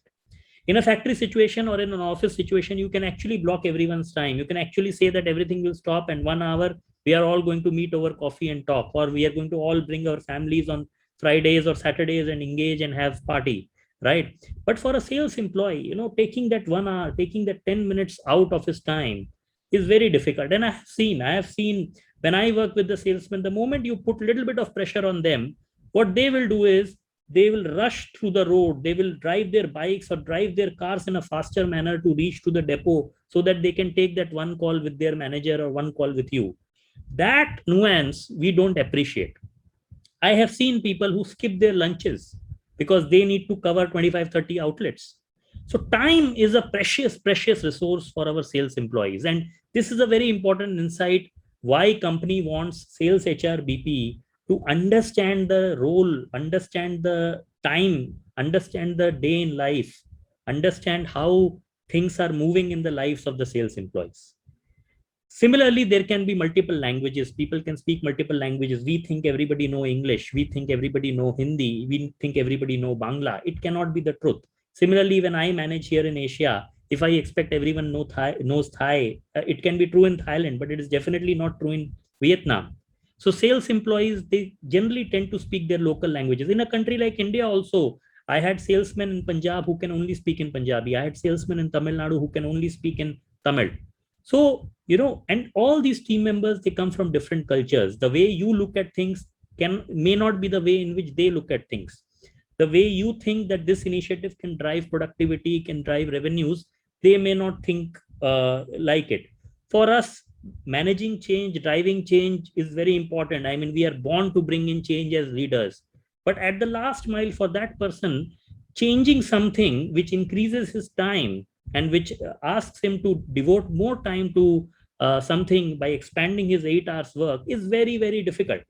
In a factory situation or in an office situation, you can actually block everyone's time. You can actually say that everything will stop, and 1 hour we are all going to meet over coffee and talk, or we are going to all bring our families on Fridays or Saturdays and engage and have party, right? But for a sales employee, taking that 1 hour, taking that 10 minutes out of his time is very difficult. And I have seen when I work with the salesmen, the moment you put a little bit of pressure on them, what they will do is they will rush through the road. They will drive their bikes or drive their cars in a faster manner to reach to the depot so that they can take that one call with their manager or one call with you. That nuance we don't appreciate. I have seen people who skip their lunches because they need to cover 25, 30 outlets. So time is a precious resource for our sales employees. And this is a very important insight why company wants sales HR BP to understand the role, understand the time, understand the day in life, understand how things are moving in the lives of the sales employees. Similarly, there can be multiple languages. People can speak multiple languages. We think everybody know English. We think everybody know Hindi. We think everybody know Bangla. It cannot be the truth. Similarly, when I manage here in Asia, if I expect everyone knows Thai, it can be true in Thailand, but it is definitely not true in Vietnam. So sales employees, they generally tend to speak their local languages. In a country like India also, I had salesmen in Punjab who can only speak in Punjabi. I had salesmen in Tamil Nadu who can only speak in Tamil. So, and all these team members, they come from different cultures. The way you look at things may not be the way in which they look at things. The way you think that this initiative can drive productivity, can drive revenues, they may not think like it. For us, managing change, driving change is very important. I mean, we are born to bring in change as leaders. But at the last mile for that person, changing something which increases his time and which asks him to devote more time to something by expanding his 8 hours work is very, very difficult.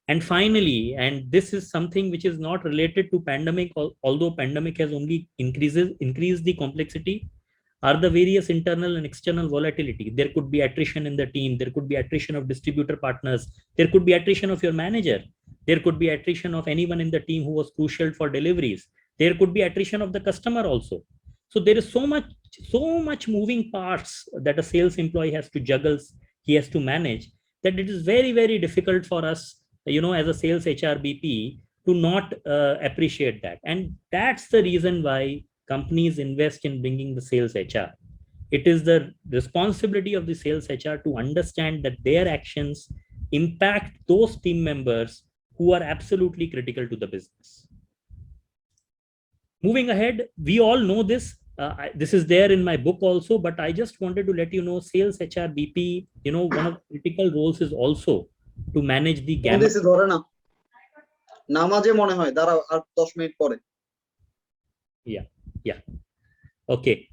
And finally, and this is something which is not related to pandemic, although pandemic has only increased the complexity, are the various internal and external volatility. There could be attrition in the team. There could be attrition of distributor partners. There could be attrition of your manager. There could be attrition of anyone in the team who was crucial for deliveries. There could be attrition of the customer also. So there is so much moving parts that a sales employee has to juggle, he has to manage, that it is very, very difficult for us, as a sales HR BP to not appreciate that. And that's the reason why companies invest in bringing the sales HR. It is the responsibility of the sales HR to understand that their actions impact those team members who are absolutely critical to the business. Moving ahead, we all know this. This is there in my book also, but I just wanted to let you know, sales HR BP, one of the critical roles is also to manage the gamut. Yeah. Okay.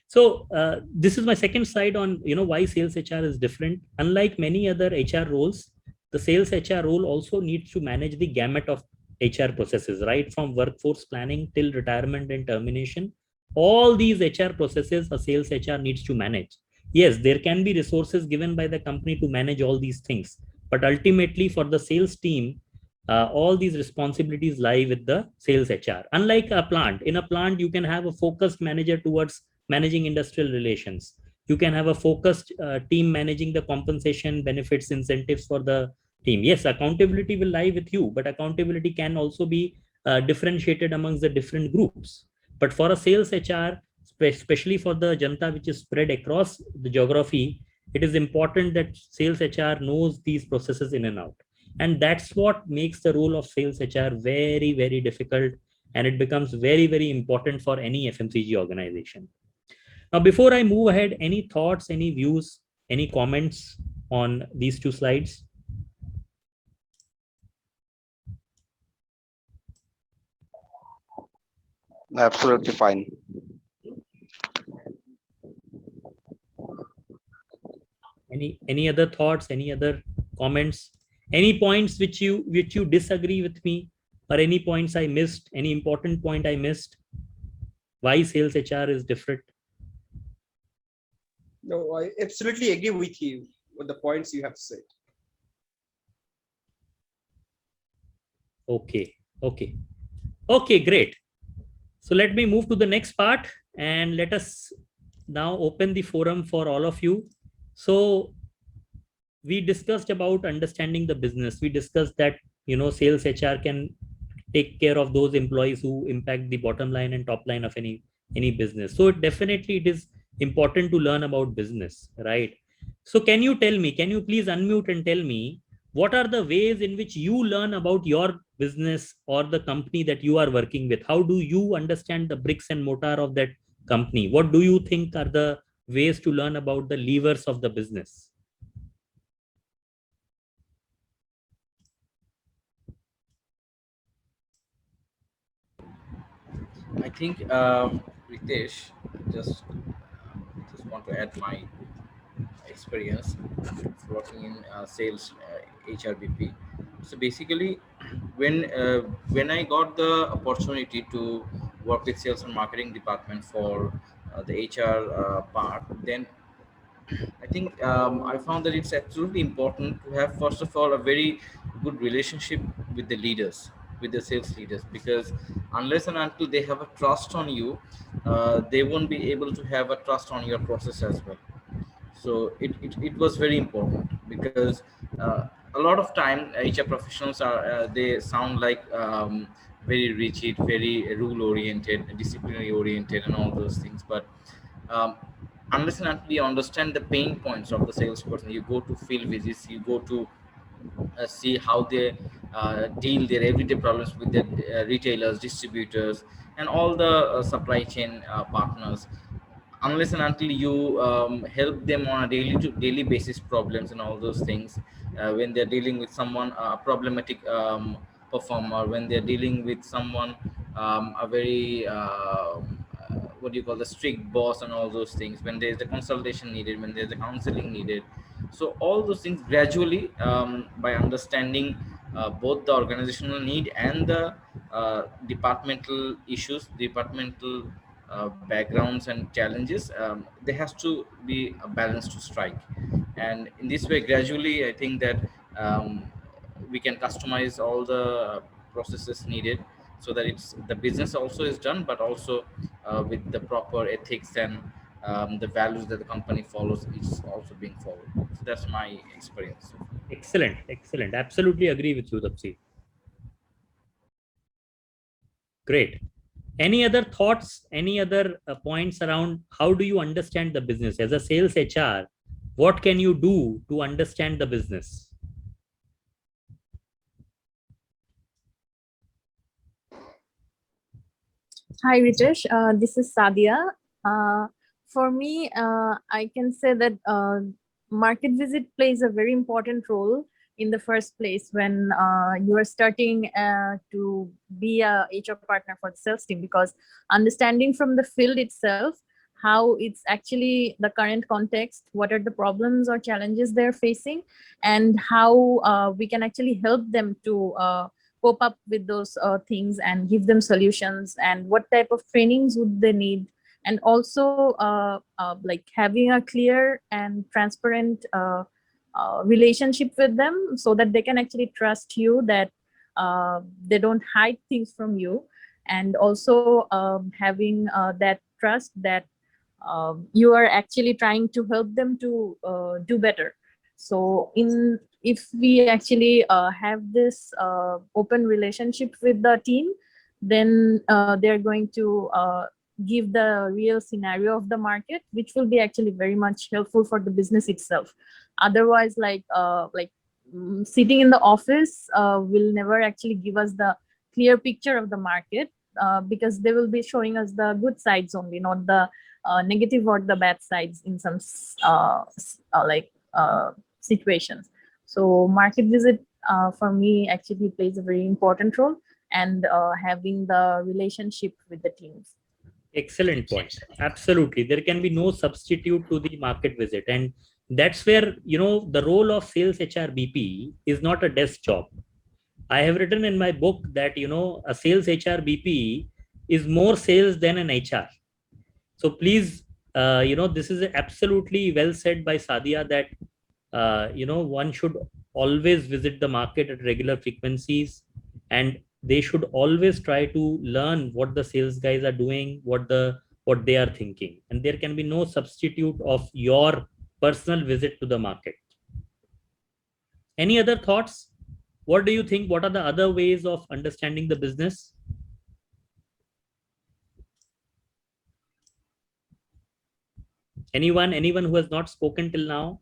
So this is my second slide on why sales HR is different. Unlike many other HR roles, the sales HR role also needs to manage the gamut of HR processes, right from workforce planning till retirement and termination. All these HR processes a sales HR needs to manage. Yes, there can be resources given by the company to manage all these things, but ultimately for the sales team, all these responsibilities lie with the sales HR. Unlike a plant, in a plant, you can have a focused manager towards managing industrial relations. You can have a focused team managing the compensation, benefits, incentives for the team. Yes, accountability will lie with you, but accountability can also be differentiated amongst the different groups. But for a sales HR, especially for the Janta, which is spread across the geography, it is important that sales HR knows these processes in and out. And that's what makes the role of sales HR very, very difficult. And it becomes very, very important for any FMCG organization. Now, before I move ahead, any thoughts, any views, any comments on these two slides? Absolutely fine. Any other thoughts, any other comments, any points which you disagree with me, or any points I missed, any important point I missed? Why sales HR is different? No, I absolutely agree with you with the points you have said. Okay, great. So let me move to the next part and let us now open the forum for all of you. So we discussed about understanding the business. We discussed that, sales HR can take care of those employees who impact the bottom line and top line of any business. So it is important to learn about business, right? So can you please unmute and tell me, what are the ways in which you learn about your business or the company that you are working with? How do you understand the bricks and mortar of that company? What do you think are the ways to learn about the levers of the business? I think Ritesh, just want to add my experience working in sales HRBP. So basically, when I got the opportunity to work with sales and marketing department for the HR part, then I think I found that it's absolutely important to have, first of all, a very good relationship with the leaders, with the sales leaders, because unless and until they have a trust on you, they won't be able to have a trust on your process as well. So it was very important because a lot of time HR professionals are they sound like very rigid, very rule oriented, disciplinary oriented, and all those things, but um, unless and until you understand the pain points of the salesperson, you go to field visits, you go to see how they deal their everyday problems with the retailers, distributors, and all the supply chain partners. Unless and until you help them on a daily basis problems and all those things, when they're dealing with someone problematic performer, when they're dealing with someone a very what do you call, the strict boss and all those things, when there's a consultation needed, when there's a counseling needed. So all those things gradually, by understanding both the organizational need and the departmental issues, departmental backgrounds and challenges, there has to be a balance to strike. And in this way, gradually, I think that we can customize all the processes needed, so that it's the business also is done, but also with the proper ethics and the values that the company follows is also being followed. So that's my experience. Excellent, excellent. Absolutely agree with you, Tapsi. Great. Any other thoughts, any other points around how do you understand the business? As a sales HR, what can you do to understand the business? Hi, Ritesh. This is Sadia. For me, I can say that market visit plays a very important role in the first place when you are starting to be a HR partner for the sales team, because understanding from the field itself how it's actually the current context, what are the problems or challenges they're facing, and how we can actually help them to cope up with those things and give them solutions, and what type of trainings would they need, and also like having a clear and transparent relationship with them, so that they can actually trust you, that they don't hide things from you, and also having that trust that you are actually trying to help them to do better. So if we actually have this open relationship with the team, then they're going to give the real scenario of the market, which will be actually very much helpful for the business itself. Otherwise, sitting in the office will never actually give us the clear picture of the market, because they will be showing us the good sides only, not the negative or the bad sides in some situations. So market visit for me actually plays a very important role, and having the relationship with the teams. Excellent point. Absolutely. There can be no substitute to the market visit. And that's where, the role of sales HRBP is not a desk job. I have written in my book that, a sales HRBP is more sales than an HR. So please, this is absolutely well said by Sadia that, one should always visit the market at regular frequencies, and they should always try to learn what the sales guys are doing, what they are thinking. And there can be no substitute of your personal visit to the market. Any other thoughts? What do you think? What are the other ways of understanding the business? Anyone who has not spoken till now?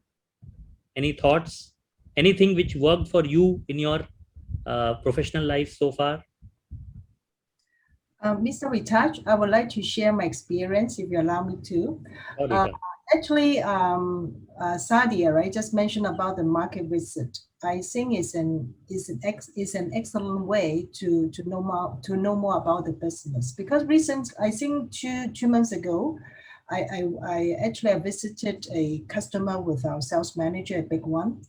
Any thoughts? Anything which worked for you in your professional life so far? Mr. Ritesh, I would like to share my experience, if you allow me to. Oh, Actually, Sadia, right, just mentioned about the market visit. I think is an excellent way to know more about the business. Because I think two months ago, I actually visited a customer with our sales manager, a big one.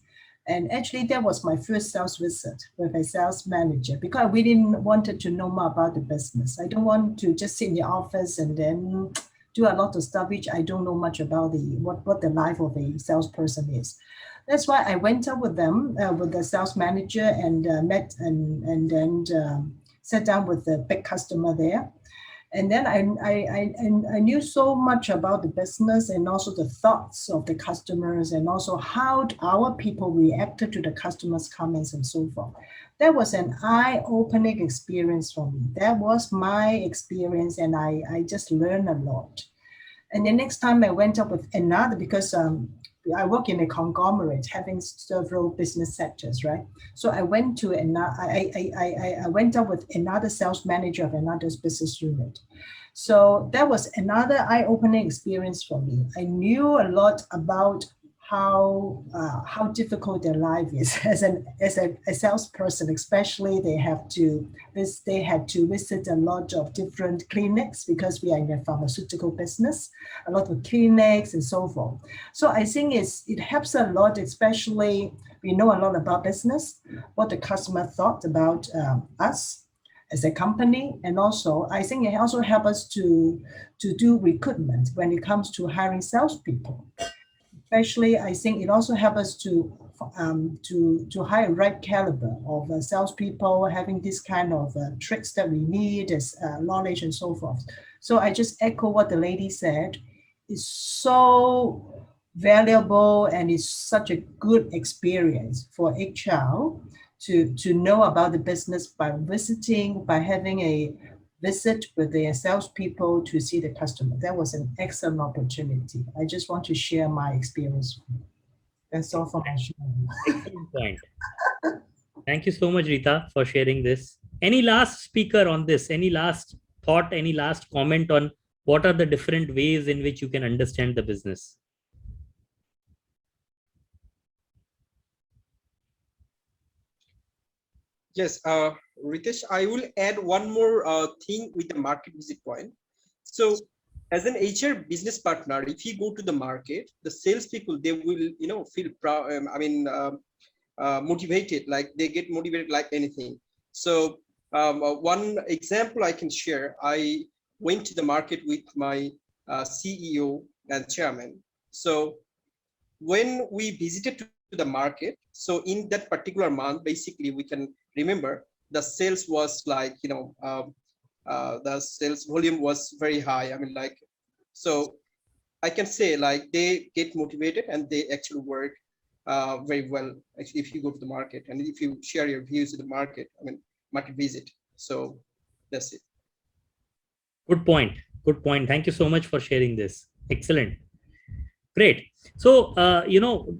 And actually, that was my first sales visit with a sales manager, because I really wanted to know more about the business. I don't want to just sit in the office and then do a lot of stuff which I don't know much about what the life of a salesperson is. That's why I went up with them, with the sales manager, and met and then sat down with the big customer there. And then I knew so much about the business and also the thoughts of the customers, and also how our people reacted to the customers' comments and so forth. That was an eye-opening experience for me. That was my experience, and I just learned a lot. And the next time I went up with another, because I work in a conglomerate having several business sectors, right? So I went to I went up with another sales manager of another business unit. So that was another eye-opening experience for me. I knew a lot about how difficult their life is as a salesperson. Especially they had to visit a lot of different clinics, because we are in the pharmaceutical business, a lot of clinics and so forth. So I think it helps a lot, especially we know a lot about business, what the customer thought about us as a company. And also I think it also helps us to do recruitment when it comes to hiring salespeople. Especially, I think it also helps us to hire right caliber of salespeople, having this kind of tricks that we need, as knowledge and so forth. So I just echo what the lady said. It's so valuable, and it's such a good experience for HR to know about the business by visiting, by having a visit with the salespeople to see the customer. That was an excellent opportunity. I just want to share my experience. That's all for my sharing. Excellent point. Thank you so much, Rita, for sharing this. Any last speaker on this? Any last thought, any last comment on what are the different ways in which you can understand the business? Yes, Ritesh, I will add one more thing with the market visit point. So as an HR business partner, if you go to the market, the salespeople, they will, feel proud, motivated, like they get motivated like anything. So one example I can share, I went to the market with my CEO and chairman. So when we visited to the market, so in that particular month, basically we can remember the sales was like, the sales volume was very high. I mean, like, so I can say like they get motivated and they actually work very well if you go to the market and if you share your views to the market, I mean, market visit. So that's it. Good point. Good point. Thank you so much for sharing this. Excellent. Great. So,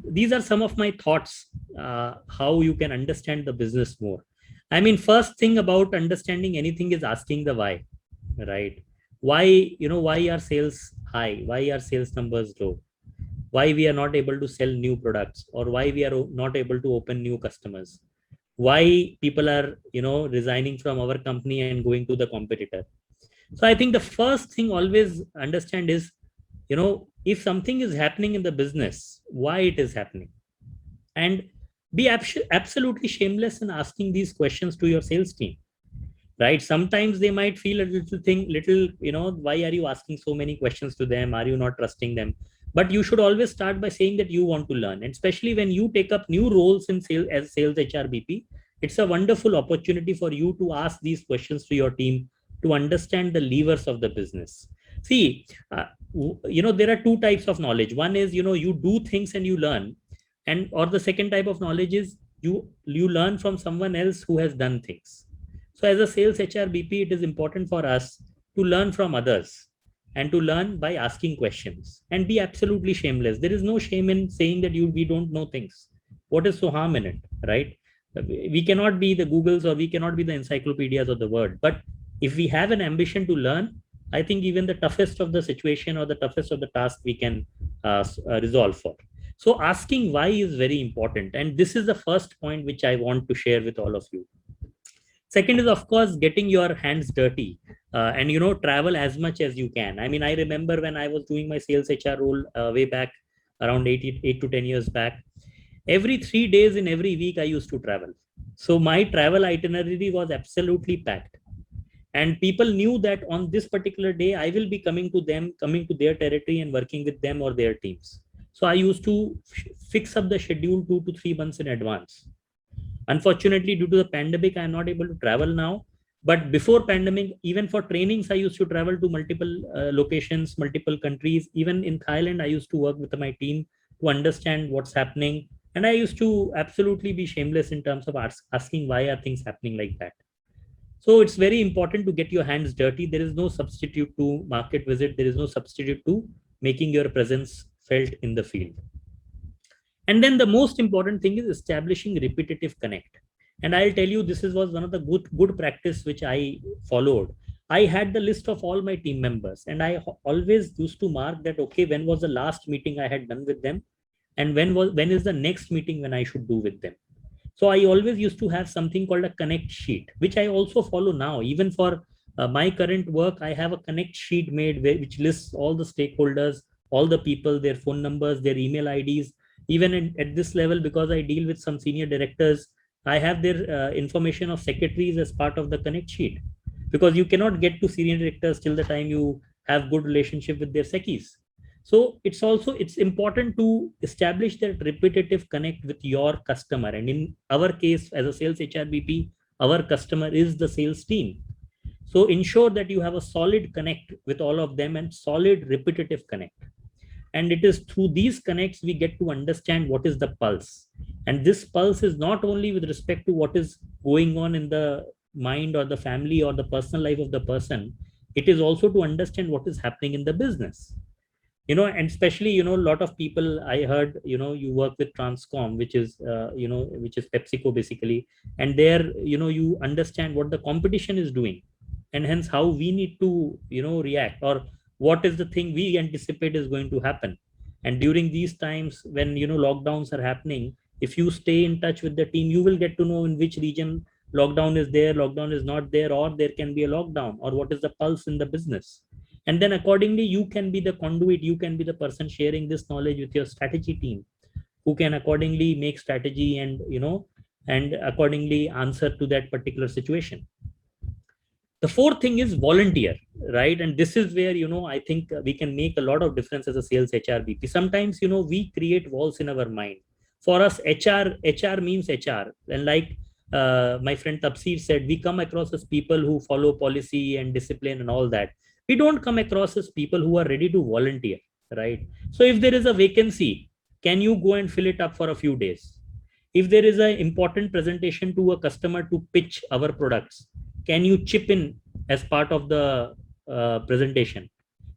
these are some of my thoughts, how you can understand the business more. I mean, first thing about understanding anything is asking the why, right? Why, why are sales high? Why are sales numbers low? Why we are not able to sell new products, or why we are not able to open new customers? Why people are, resigning from our company and going to the competitor? So I think the first thing always understand is, if something is happening in the business, why it is happening, and be absolutely shameless in asking these questions to your sales team, right? Sometimes they might feel a little, why are you asking so many questions to them? Are you not trusting them? But you should always start by saying that you want to learn. And especially when you take up new roles in sales as sales HRBP, it's a wonderful opportunity for you to ask these questions to your team to understand the levers of the business. See, there are two types of knowledge. One is, you do things and you learn. Or the second type of knowledge is you learn from someone else who has done things. So as a sales HRBP, it is important for us to learn from others and to learn by asking questions and be absolutely shameless. There is no shame in saying that we don't know things. What is so harm in it, right? We cannot be the Googles or we cannot be the encyclopedias of the world. But if we have an ambition to learn, I think even the toughest of the situation or the toughest of the task we can resolve for. So asking why is very important. And this is the first point which I want to share with all of you. Second is, of course, getting your hands dirty and, travel as much as you can. I mean, I remember when I was doing my sales HR role way back around 8 to 10 years back, every 3 days in every week, I used to travel. So my travel itinerary was absolutely packed. And people knew that on this particular day, I will be coming to their territory and working with them or their teams. So I used to fix up the schedule 2 to 3 months in advance. Unfortunately, due to the pandemic, I am not able to travel now. But before pandemic, even for trainings, I used to travel to multiple locations, multiple countries. Even in Thailand, I used to work with my team to understand what's happening. And I used to absolutely be shameless in terms of asking why are things happening like that. So it's very important to get your hands dirty. There is no substitute to market visit. There is no substitute to making your presence felt in the field. And then the most important thing is establishing repetitive connect. And I'll tell you, this was one of the good practice which I followed. I had the list of all my team members, and I always used to mark that, okay, when was the last meeting I had done with them? And when is the next meeting when I should do with them? So I always used to have something called a connect sheet, which I also follow now. Even for my current work, I have a connect sheet made which lists all the stakeholders, all the people, their phone numbers, their email IDs. Even at this level, because I deal with some senior directors, I have their information of secretaries as part of the connect sheet, because you cannot get to senior directors till the time you have good relationship with their seckies. So it's important to establish that repetitive connect with your customer. And in our case, as a sales HRBP, our customer is the sales team. So ensure that you have a solid connect with all of them and solid repetitive connect. And it is through these connects we get to understand what is the pulse. And this pulse is not only with respect to what is going on in the mind or the family or the personal life of the person. It is also to understand what is happening in the business. And especially, a lot of people, I heard, you work with Transcom, which is PepsiCo basically. And there, you understand what the competition is doing, and hence how we need to, react, or what is the thing we anticipate is going to happen. And during these times when, lockdowns are happening, if you stay in touch with the team, you will get to know in which region lockdown is there, lockdown is not there, or there can be a lockdown, or what is the pulse in the business. And then accordingly, you can be the conduit, you can be the person sharing this knowledge with your strategy team, who can accordingly make strategy and, and accordingly answer to that particular situation. The fourth thing is volunteer, right? And this is where, I think we can make a lot of difference as a sales HRBP. Sometimes, we create walls in our mind. For us, HR means HR. And like my friend Tapsir said, we come across as people who follow policy and discipline and all that. We don't come across as people who are ready to volunteer, right? So if there is a vacancy, can you go and fill it up for a few days? If there is an important presentation to a customer to pitch our products, can you chip in as part of the presentation?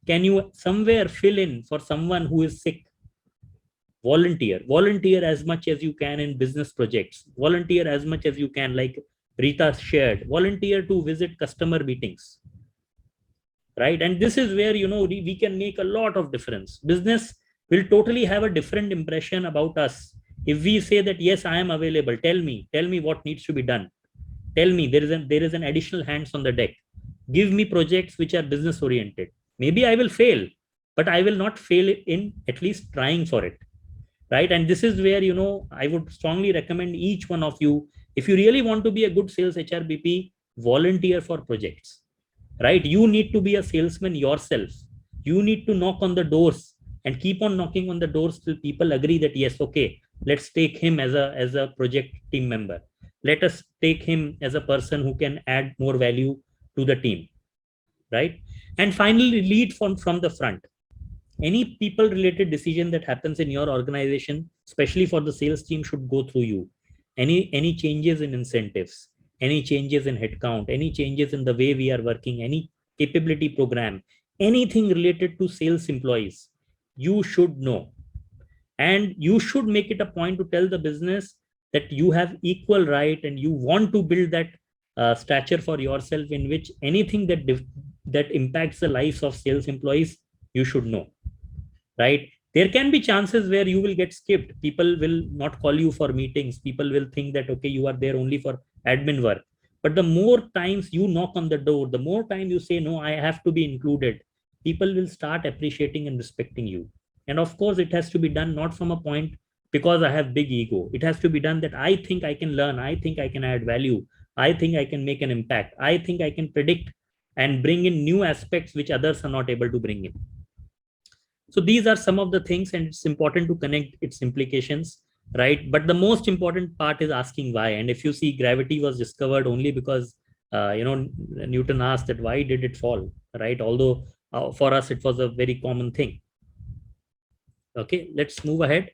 Can you somewhere fill in for someone who is sick? Volunteer as much as you can in business projects. Volunteer as much as you can, like Rita shared. Volunteer to visit customer meetings, right? And this is where, we can make a lot of difference. Business will totally have a different impression about us if we say that, yes, I am available. Tell me what needs to be done. Tell me there is an additional hands on the deck. Give me projects which are business oriented. Maybe I will fail, but I will not fail in at least trying for it, right? And this is where, I would strongly recommend each one of you, if you really want to be a good sales HRBP, volunteer for projects, right? You need to be a salesman yourself. You need to knock on the doors and keep on knocking on the doors till people agree that, yes, okay, let's take him as a project team member. Let us take him as a person who can add more value to the team, right? And finally, lead from the front. Any people related decision that happens in your organization, especially for the sales team, should go through you. Any changes in incentives, any changes in headcount, any changes in the way we are working, any capability program, anything related to sales employees, you should know. And you should make it a point to tell the business that you have equal right and you want to build that stature for yourself, in which anything that impacts the lives of sales employees, you should know, right? There can be chances where you will get skipped. People will not call you for meetings. People will think that, okay, you are there only for admin work. But the more times you knock on the door, the more time you say, no, I have to be included, people will start appreciating and respecting you. And of course, it has to be done not from a point because I have big ego. It has to be done that I think I can learn. I think I can add value. I think I can make an impact. I think I can predict and bring in new aspects which others are not able to bring in. So these are some of the things, and it's important to connect its implications, right? But the most important part is asking why. And if you see, gravity was discovered only because, Newton asked that why did it fall, right? Although for us, it was a very common thing. Okay, let's move ahead.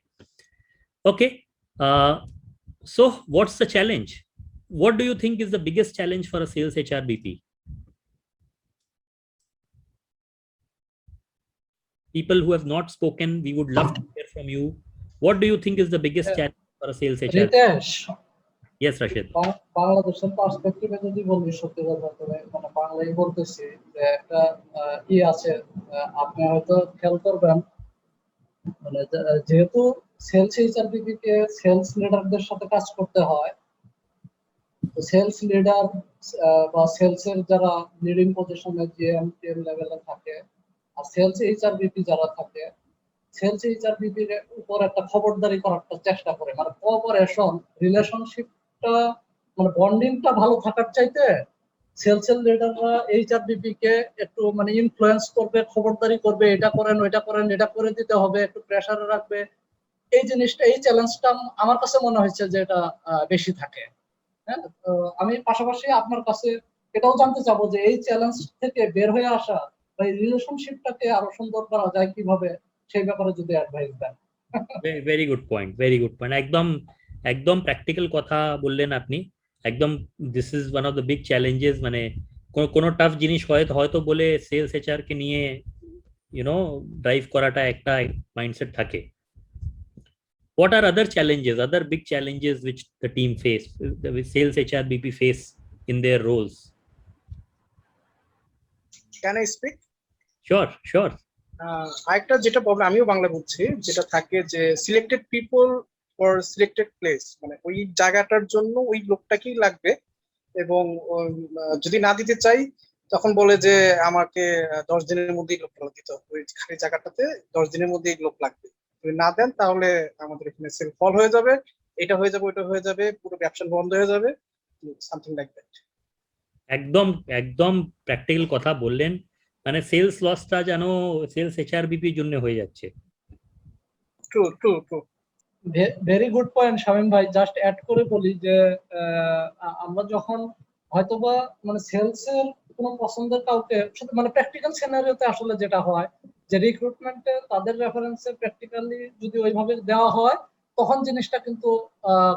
Okay, so what's the challenge? What do you think is the biggest challenge for a sales HR BP? People who have not spoken, we would love to hear from you. What do you think is the biggest challenge for a sales HR? Ritesh, Yes, Rashid. বাংলাদেশের পার্সপেক্টিভে যদি বলি, সত্যি কথা তবে মানে বাংলায় বলতেছি যে একটা আছে, আপনি হয়তো খেয়াল করবেন, মানে যেহেতু সেলস এইচআরবিপি কে সেলস লিডারদের সাথে কাজ করতে হয়, তো সেলস লিডার বা সেলস এর যারা লিডিং পজিশনে জিএম টিএম লেভেলে থাকে, আর সেলস এইচআরবিপি যারা থাকে, সেলস এইচআরবিপি এর উপর একটা খবরদারি করার চেষ্টা করে, মানে কোঅপারেশন রিলেশনশিপটা মানে বন্ডিংটা ভালো থাকার চাইতে সেলস এর লিডাররা এইচআরবিপি কে একটু মানে ইনফ্লুয়েন্স করবে, খবরদারি করবে, এটা করেন ওইটা করেন, এটা করে দিতে হবে, একটু প্রেসারে রাখবে। এই জিনিসটা, এই চ্যালেঞ্জটা আমার কাছে মনে হয়েছে যে এটা বেশি থাকে। হ্যাঁ, আমি পাশাপাশি আপনার কাছে এটাও জানতে চাবো যে এই চ্যালেঞ্জ থেকে বের হয়ে আসা বা এই রিলেশনশিপটাকে আরো সুন্দর করা যায় কিভাবে, সেই ব্যাপারে যদি অ্যাডভাইস দেন। Very good point, very good point. একদম প্র্যাকটিক্যাল কথা বললেন আপনি। একদম this is one of the big challenges. মানে কোনো টাফ জিনিস হয়তো বলে সেলস এইচআর কে নিয়ে ড্রাইভ করাটা একটা মাইন্ডসেট থাকে। What are other challenges, other big challenges which the team face, the sales HR BP face in their roles? Can I speak? Sure. আরেকটা যেটা প্রবলেম, আমিও বাংলা বলছি, যেটা থাকে যে selected people for selected place, মানে ওই জায়গাটার জন্য ওই লোকটাকেই লাগবে, এবং যদি না দিতে চাই তখন বলে যে আমাকে 10 দিনের মধ্যেই লোকটা দিতে হবে, ওই খালি জায়গাটাতে 10 দিনের মধ্যেই লোক লাগবে। যদি না দেন তাহলে আমাদের এখানে সেল ফল হয়ে যাবে, এটা হয়ে যাবে, ওটা হয়ে যাবে, পুরো ব্যবসা বন্ধ হয়ে যাবে, সামথিং লাইক দ্যাট। একদম প্র্যাকটিক্যাল কথা বললেন। মানে সেলস লসটা যেন সেলস এইচআর বিপির জন্য হয়ে যাচ্ছে। True. Very good point Shamim ভাই। জাস্ট অ্যাড করে বলি যে আমরা যখন হয়তোবা মানে সেলস এর কোনো পছন্দের কাউকে, মানে প্র্যাকটিক্যাল সিনারিওতে আসলে যেটা হয় যে রিক্রুটমেন্টে তাদের রেফারেন্সে প্র্যাকটিক্যালি যদি ওইভাবে দেওয়া হয় তখন জিনিসটা কিন্তু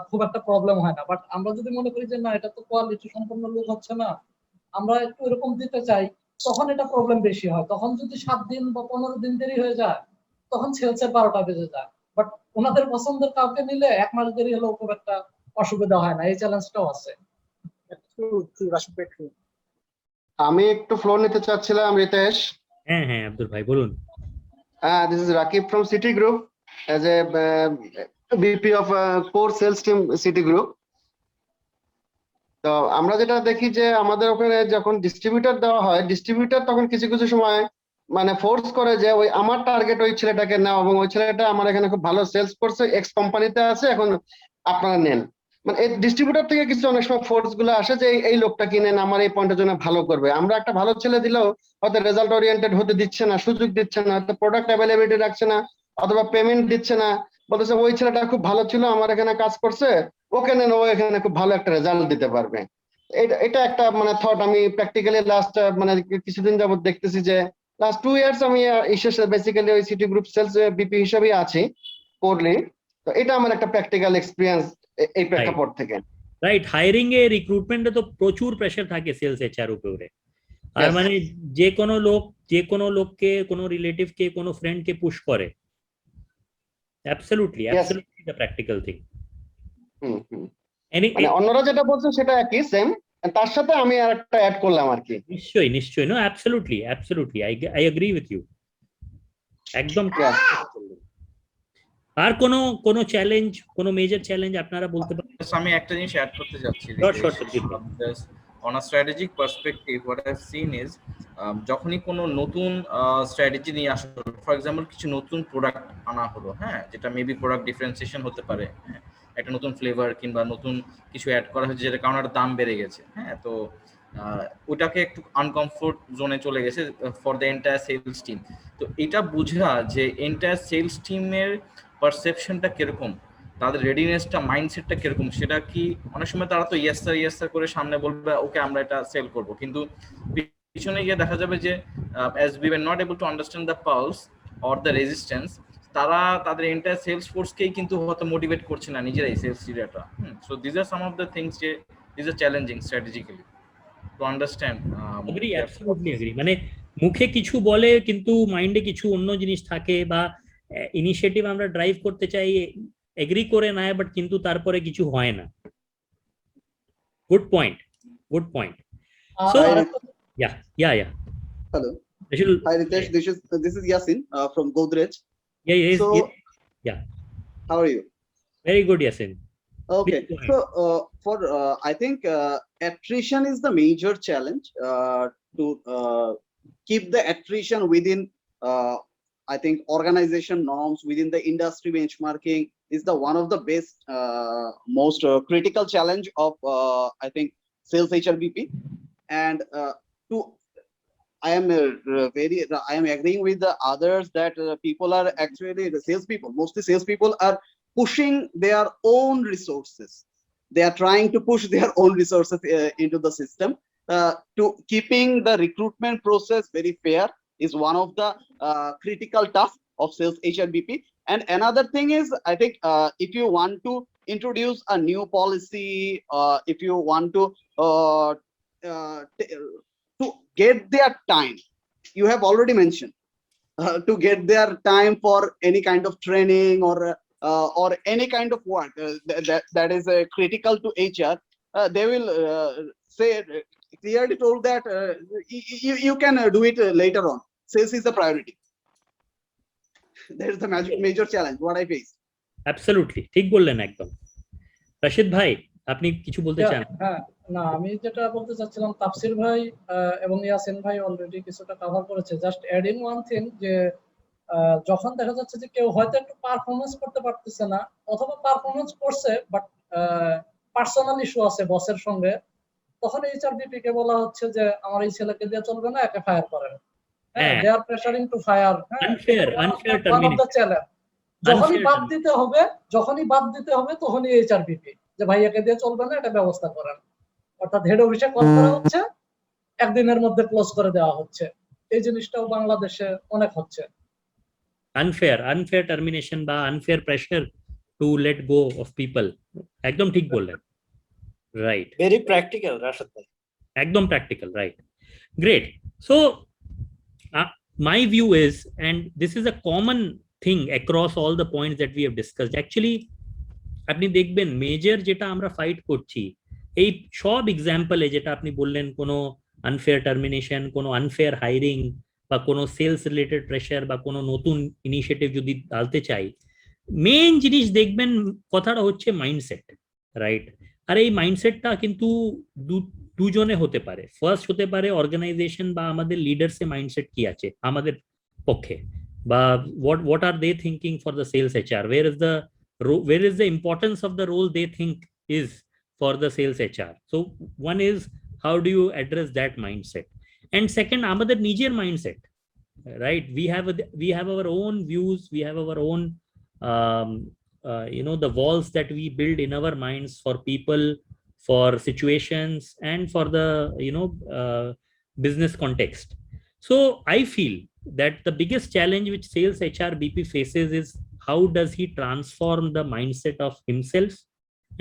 খুব একটা প্রবলেম হয় না। বাট আমরা যদি মনে করি যে না, এটা তো কোয়ালিটি সম্পন্ন লোক হচ্ছে না, আমরা একটু এরকম দিতে চাই, তখন এটা প্রবলেম বেশি হয়। তখন যদি 7 দিন বা 15 দিন দেরি হয়ে যায়, তখন সেলসের 12টা বেজে যায়। বাট ওনাদের পছন্দের কাউকে নিলে 1 মাস দেরি হলেও খুব একটা অসুবিধা হয় না। এই চ্যালেঞ্জটাও আছে। আমি একটু ফ্লো নিতে চাচ্ছিলাম, রিতেশ। হ্যাঁ, আব্দুল ভাই বলুন। This is Rakib from Citigroup as a VP of core sales team Citigroup. তো আমরা যেটা দেখি যে আমাদের ওখানে যখন ডিস্ট্রিবিউটর দেওয়া হয়, ডিস্ট্রিবিউটর তখন কিছু সময় মানে ফোর্স করে যে ওই আমার টার্গেট ওই ছেলেটাকে নাও, এবং ওই ছেলেটা আমার এখানে খুব ভালো সেলস করছে, এক্স কোম্পানিতে আছে, এখন আপনারা নেন। মানে এই ডিস্ট্রিবিউটর থেকে কিছু অনেক সময় ফোর্স গুলো আসে যে এই লোকটা কিনেন, আমার এই পয়েন্টের জন্য ভালো করবে। আমরা একটা ভালো ছেলে দিলেও হয়তো রেজাল্ট ওরিয়েন্টেড হতে দিচ্ছে না, সুযোগ দিচ্ছে না, হয়তো প্রোডাক্ট অ্যাভেলেবিলিটি রাখছে না, অথবা পেমেন্ট দিচ্ছে না, বলতেছে ওই ছেলেটা খুব ভালো ছিল, আমার এখানে কাজ করছে, ওকে নেন, ও এখানে খুব ভালো একটা রেজাল্ট দিতে পারবে। এটা একটা মানে থট আমি প্র্যাকটিক্যালি লাস্ট মানে কিছুদিন যাবত দেখতেছি যে লাস্ট 2 ইয়ার্স আমি বেসিক্যালি ওই সিটি গ্রুপ সেলস বিপি হিসেবেই আছি কোরলি। তো এটা আমার একটা প্র্যাকটিক্যাল এক্সপিরিয়েন্স এই প্রেক্ষাপট থেকে। রাইট, হায়ারিং এ রিক্রুটমেন্টে তো প্রচুর প্রেসার থাকে সেলস এইচআর উপরে। আর মানে যে কোনো লোককে, কোনো রিলেটিভকে, কোনো ফ্রেন্ডকে পুশ করে। Absolutely the practical thing. মানে অন্যরা যেটা বলছে সেটা একই সেম, তার সাথে আমি আর একটা অ্যাড করলাম আর কি। নিশ্চয়ই no, absolutely I agree with you. একদম। আর কোনো চ্যালেঞ্জ, কোনো মেজর চ্যালেঞ্জ আপনারা বলতে পারেন? আমি একটা জিনিস অ্যাড করতে যাচ্ছি। On a strategic perspective, what I've seen is যখনই কোনো নতুন স্ট্র্যাটেজি নিয়ে আসা হলো, ফর এক্সাম্পল কিছু নতুন প্রোডাক্ট আনা হলো, হ্যাঁ, যেটা মেবি প্রোডাক্ট ডিফারেন্সিয়েশন হতে পারে, হ্যাঁ, একটা নতুন ফ্লেভার কিংবা নতুন কিছু অ্যাড করা হয়েছে যেটা কারণে দাম বেড়ে গেছে, হ্যাঁ, তো ওটাকে একটু আনকমফোর্ট জোনে চলে গেছে for the entire sales team. তো এটা বোঝা যে এন্টায়ার সেলস টিমের পারসেপশনটা কিরকম, তাদের রেডিনেসটা, মাইন্ডসেটটা কিরকম, সেটা কি অনেক সময় তারা তো ইয়েস স্যার করে সামনে বলবে ওকে আমরা এটা সেল করব, কিন্তু পিছনে গিয়ে দেখা যাবে যে as we were not able to understand the pulse or the resistance, তারা তাদের এন্টায়ার সেলস ফোর্সকেই কিন্তু হয়তো মোটিভেট করছে না নিজেরাই সেলস লিডারটা। So this are some of the things যে this are challenging strategically to understand. Agree, absolutely agree. মানে মুখে কিছু বলে কিন্তু মাইন্ডে কিছু অন্য জিনিস থাকে, বা ইনিশিয়েটিভ আমরা ড্রাইভ করতে চাই, এগ্রি করে নেয়, বাট কিন্তু তারপরে কিছু হয় না। Good point, good point. So yeah. Hello. Hi Ritesh, this is Yasin from Godrej. Yeah. How are you? Very good, Yasin. Okay. So I think attrition is the major challenge to keep the attrition within I think organization norms, within the industry benchmarking is the one of the best most critical challenge of I think sales HRBP. And I am agreeing with the others that people are actually, the salespeople, mostly salespeople are pushing their own resources. They are trying to push their own resources into the system. To keeping the recruitment process very fair is one of the critical tasks of sales HRBP. And another thing is, I think if you want to introduce a new policy, if you want to get their time, you have already mentioned, to get their time for any kind of training or any kind of work that is critical to HR, they will say clearly told that you can do it later on. Sales is the priority. There is the major challenge what I face. Absolutely, ঠিক বললেন একদম। রশিদ ভাই, আপনি কিছু বলতে চান? হ্যাঁ, না, আমি যেটা বলতে চাচ্ছিলাম, তাফসির ভাই এবং ইয়াসিন ভাই অলরেডি কিছুটা কভার করেছে। জাস্ট অ্যাডিং ওয়ান থিং, যে যখন দেখা যাচ্ছে যে কেউ হয়তো একটু পারফরমেন্স করতে পারতেছে না, অথবা পারফরমেন্স করছে বাট পার্সোনাল ইস্যু আছে বসের সঙ্গে, তখন এইচআরবিপি কে বলা হচ্ছে যে আমার এই ছেলেকে দিয়ে চলবে না, একে ফায়ার করেন। হ্যাঁ, they are pressuring to fire. Unfair termination. যখনই বাদ দিতে হবে তখনই এইচআরবিপি যে ভাই একে দিয়ে চলবে না, এটা ব্যবস্থা করেন। অর্থাৎ হেড অফিসে কল করা হচ্ছে, একদিনের মধ্যে ক্লোজ করে দেওয়া হচ্ছে। এই জিনিসটাও বাংলাদেশে অনেক হচ্ছে। আনফেয়ার টার্মিনেশন বা unfair pressure to let go of people, একদম ঠিক বললেন। রাইট, ভেরি প্র্যাকটিক্যাল রাশিদ ভাই, একদম practical, right, great. So my view is, and this is a common thing across all the points that we have discussed, actually আপনি দেখবেন major যেটা আমরা fight করছি, এই সব এক্সাম্পলে যেটা আপনি বললেন, কোনো আনফেয়ার টার্মিনেশন, কোনো আনফেয়ার হায়ারিং, বা কোনো সেলস রিলেটেড প্রেশার, বা কোনো নতুন ইনিশিয়েটিভ যদি ডালতে চাই, মেইন জিনিস দেখবেন কথাটা হচ্ছে মাইন্ডসেট, রাইট? আর এই মাইন্ডসেটটা কিন্তু দুজনে হতে পারে। ফার্স্ট হতে পারে অর্গানাইজেশন বা আমাদের লিডার্সের মাইন্ডসেট কি আছে আমাদের পক্ষে, বা what are they thinking for the sales HR, where is the importance of the role they think is for the sales HR. So one is, how do you address that mindset? And second, আমাদের নিজের mindset, right? We have our own views, we have our own the walls that we build in our minds for people, for situations, and for the business context. So I feel that the biggest challenge which sales HR BP faces is, how does he transform the mindset of himself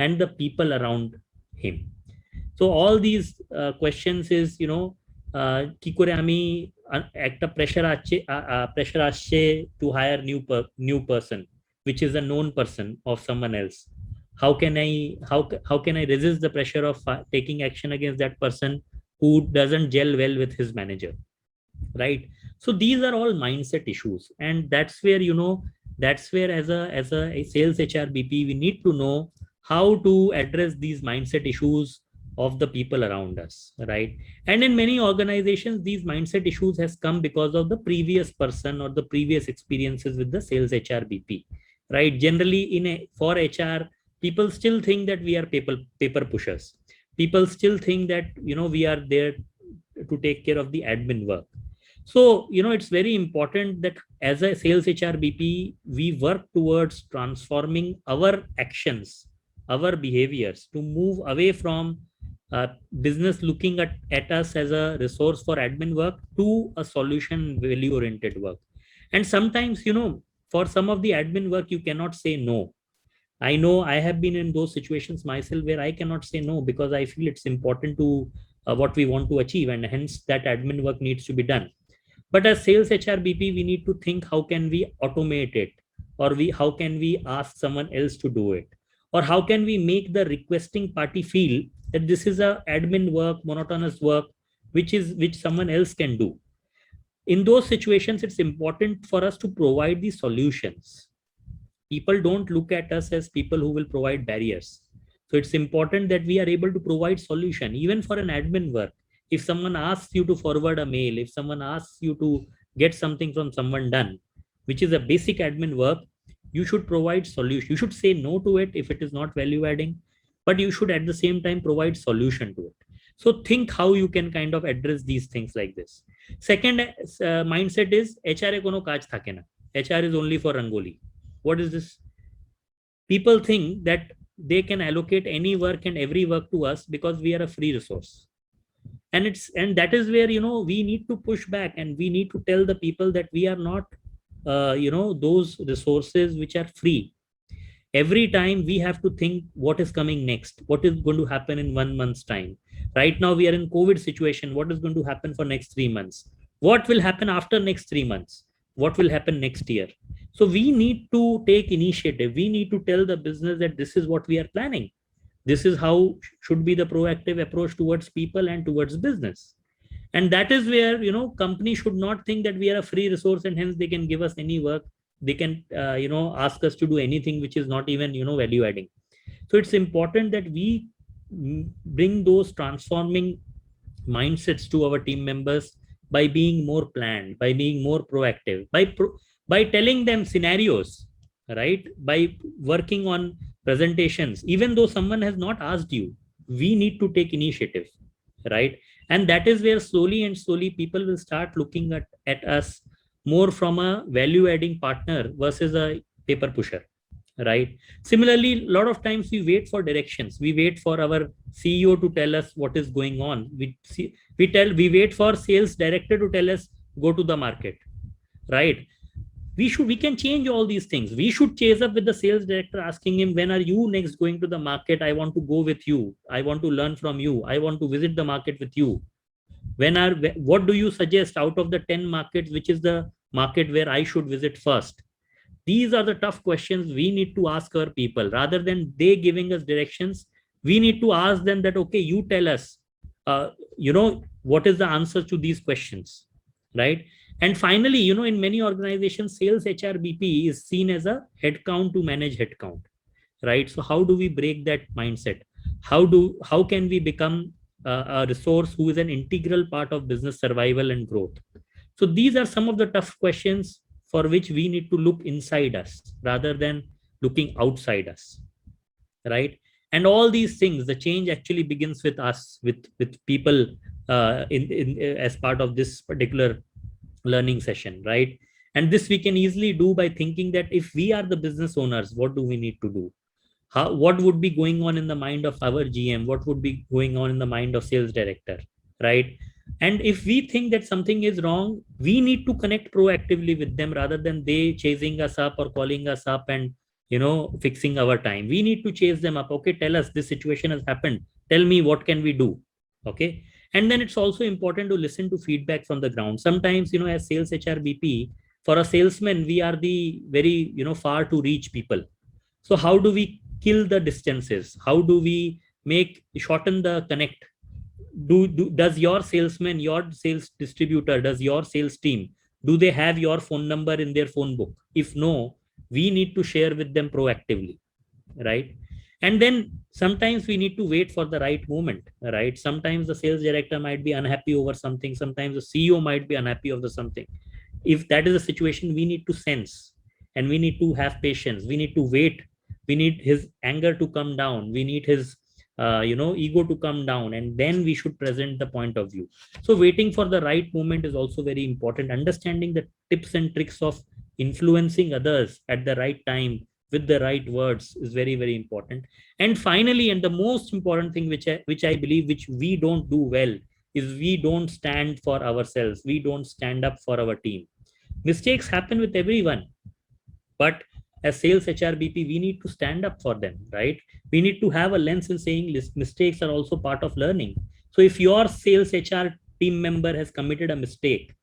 and the people around him? So all these questions is, কি করে আমি একটা pressure আসছে to hire new person, which is a known person of someone else. How can I resist the pressure of taking action against that person who doesn't gel well with his manager, right? So these are all mindset issues, and that's where That's where as a sales HRBP, we need to know how to address these mindset issues of the people around us, right? And in many organizations, these mindset issues has come because of the previous person or the previous experiences with the sales HRBP, right? Generally for HR, people still think that we are paper pushers. People still think that, we are there to take care of the admin work. So, it's very important that as a sales HRBP, we work towards transforming our actions, our behaviors to move away from business looking at us as a resource for admin work to a solution value oriented work. And sometimes, for some of the admin work, you cannot say no. I know I have been in those situations myself where I cannot say no because I feel it's important to what we want to achieve, and hence that admin work needs to be done. But as sales HRBP, we need to think how can we automate it, or how can we ask someone else to do it, or how can we make the requesting party feel that this is a admin work, monotonous work, which someone else can do. In those situations, it's important for us to provide the solutions. People don't look at us as people who will provide barriers. So it's important that we are able to provide solution, even for an admin work. If someone asks you to forward a mail, if someone asks you to get something from someone done, which is a basic admin work, you should provide solution. You should say no to it if it is not value adding, but you should at the same time provide solution to it. So think how you can kind of address these things like this. Second mindset is HR kono kaj thake na. HR is only for Rangoli. What is this? People think that they can allocate any work and every work to us because we are a free resource. And that is where, we need to push back, and we need to tell the people that we are not, those resources which are free. Every time we have to think what is coming next, what is going to happen in 1 month's time. Right now we are in COVID situation. What is going to happen for next 3 months? What will happen after next 3 months? What will happen next year? So we need to take initiative. We need to tell the business that this is what we are planning. This is how should be the proactive approach towards people and towards business. And that is where, company should not think that we are a free resource and hence they can give us any work. They can, ask us to do anything which is not even, value adding. So it's important that we bring those transforming mindsets to our team members by being more planned, by being more proactive, by telling them scenarios, right? By working on presentations, even though someone has not asked you, we need to take initiative, right? And that is where slowly people will start looking at us more from a value adding partner versus a paper pusher, right? Similarly, a lot of times we wait for directions. We wait for our CEO to tell us what is going on. We wait for sales director to tell us, go to the market, right? We can change all these things. We should chase up with the sales director, asking him, when are you next going to the market? I want to go with you. I want to learn from you. I want to visit the market with you. What do you suggest out of the 10 markets? Which is the market where I should visit first? These are the tough questions we need to ask our people. Rather than they giving us directions, we need to ask them that, okay, you tell us, what is the answer to these questions, right? And finally, in many organizations, sales HRBP is seen as a headcount to manage headcount, right? So how do we break that mindset? How can we become a resource who is an integral part of business survival and growth? So these are some of the tough questions for which we need to look inside us rather than looking outside us, right? And all these things, the change actually begins with us, with people as part of this particular learning session, right? And this we can easily do by thinking that if we are the business owners, what do we need to do? What would be going on in the mind of our GM? What would be going on in the mind of sales director, right? And if we think that something is wrong, we need to connect proactively with them rather than they chasing us up or calling us up and fixing our time. We need to chase them up. Okay, tell us this situation has happened. Tell me what can we do? Okay. And then it's also important to listen to feedback from the ground. Sometimes, as sales HRBP, for a salesman, we are the very, far to reach people. So how do we kill the distances? How do we shorten the connect? Does your salesman, your sales distributor, does your sales team, do they have your phone number in their phone book? If no, we need to share with them proactively, right? And then sometimes we need to wait for the right moment, right? Sometimes the sales director might be unhappy over something, sometimes the CEO might be unhappy over something. If that is a situation, we need to sense, and we need to have patience, we need to wait, we need his anger to come down, we need his ego to come down, and then we should present the point of view. So waiting for the right moment is also very important. Understanding the tips and tricks of influencing others at the right time with the right words is very, very important. And finally, and the most important thing, which I believe which we don't do well, is we don't stand for ourselves, we don't stand up for our team. Mistakes happen with everyone, but as sales HRBP, we need to stand up for them, right? We need to have a lens in saying mistakes are also part of learning. So if your sales HR team member has committed a mistake,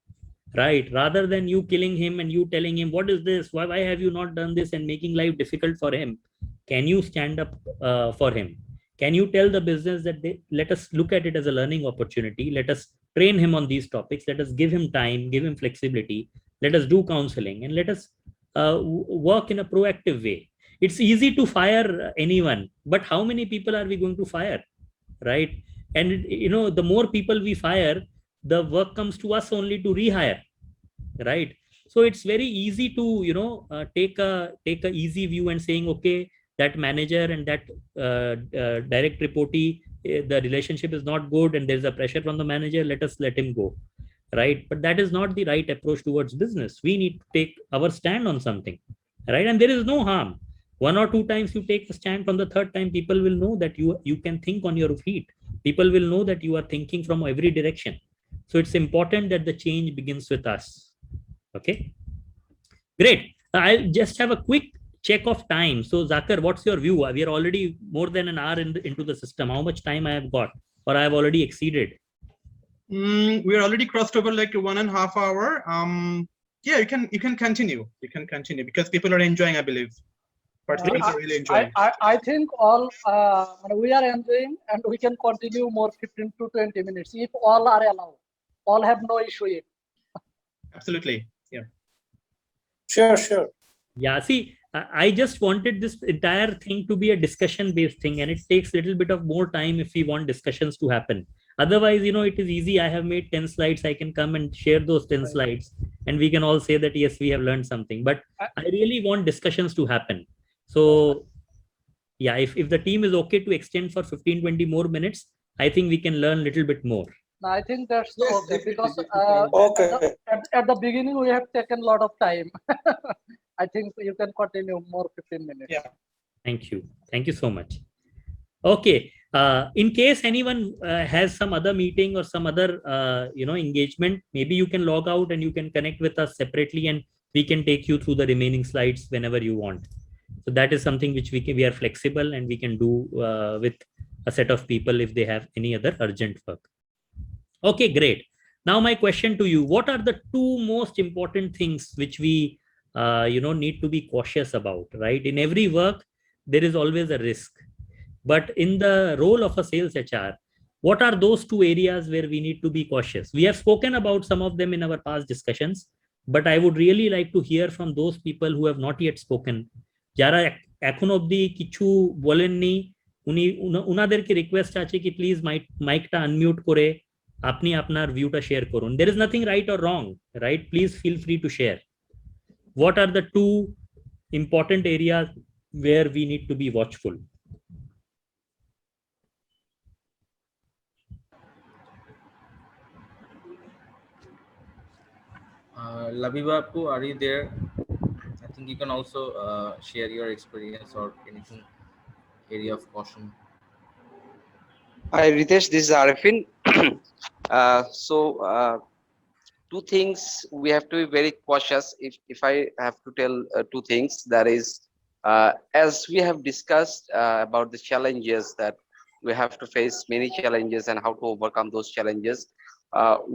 right, rather than you killing him and you telling him, what is this, why have you not done this, and making life difficult for him, can you stand up for him? Can you tell the business that let us look at it as a learning opportunity, let us train him on these topics, let us give him time, give him flexibility, let us do counseling, and let us work in a proactive way. It's easy to fire anyone, but how many people are we going to fire, right? And the more people we fire, the work comes to us only to rehire, right? So it's very easy to take a easy view and saying, okay, that manager and that direct reportee, the relationship is not good and there's a pressure from the manager, let him go, right? But that is not the right approach towards business. We need to take our stand on something, right? And there is no harm. 1 or 2 times you take a stand, from the third time people will know that you can think on your feet. People will know that you are thinking from every direction. So it's important that the change begins with us. Okay, great. I'll just have a quick check of time. So Zakir, what's your view? We are already more than an hour into the system. How much time I have got, or I have already exceeded? We're already crossed over like 1.5 hours. Yeah, you can continue. You can continue because people are enjoying, I believe. Participants are really enjoying. I think all we are enjoying, and we can continue more 15 to 20 minutes if all are allowed. All have no issue yet. Absolutely. Yeah. Sure. Yeah. See, I just wanted this entire thing to be a discussion-based thing, and it takes a little bit of more time if we want discussions to happen. Otherwise, it is easy. I have made 10 slides. I can come and share those 10 slides, and we can all say that, yes, we have learned something. But I really want discussions to happen. So, yeah, if the team is okay to extend for 15, 20 more minutes, I think we can learn a little bit more. I think that's okay, because okay. At the beginning we have taken a lot of time. I think you can continue more 15 minutes. Yeah. Thank you. Thank you so much. Okay. In case anyone has some other meeting or some other engagement, maybe you can log out and you can connect with us separately, and we can take you through the remaining slides whenever you want. So that is something which we are flexible, and we can do with a set of people if they have any other urgent work. Okay, great. Now my question to you: what are the 2 most important things which we need to be cautious about? Right, in every work there is always a risk, but in the role of a sales HR, what are those 2 areas where we need to be cautious? We have spoken about some of them in our past discussions, but I would really like to hear from those people who have not yet spoken. যারা এখন অবধি কিছু বলেননি, উনাদেরকে request আছে কি please মাইকটা unmute করে আপনি আপনার ভিউটা শেয়ার করুন. There is nothing right or wrong, right? Please feel free to share. What are the 2 important areas where we need to be watchful? Labiba, are you there? I think you can also share your experience or anything, area of caution. Hi, Ritesh, this is Arifin. So 2 things we have to be very cautious. If I have to tell 2 things, that is, as we have discussed about the challenges that we have to face, many challenges, and how to overcome those challenges.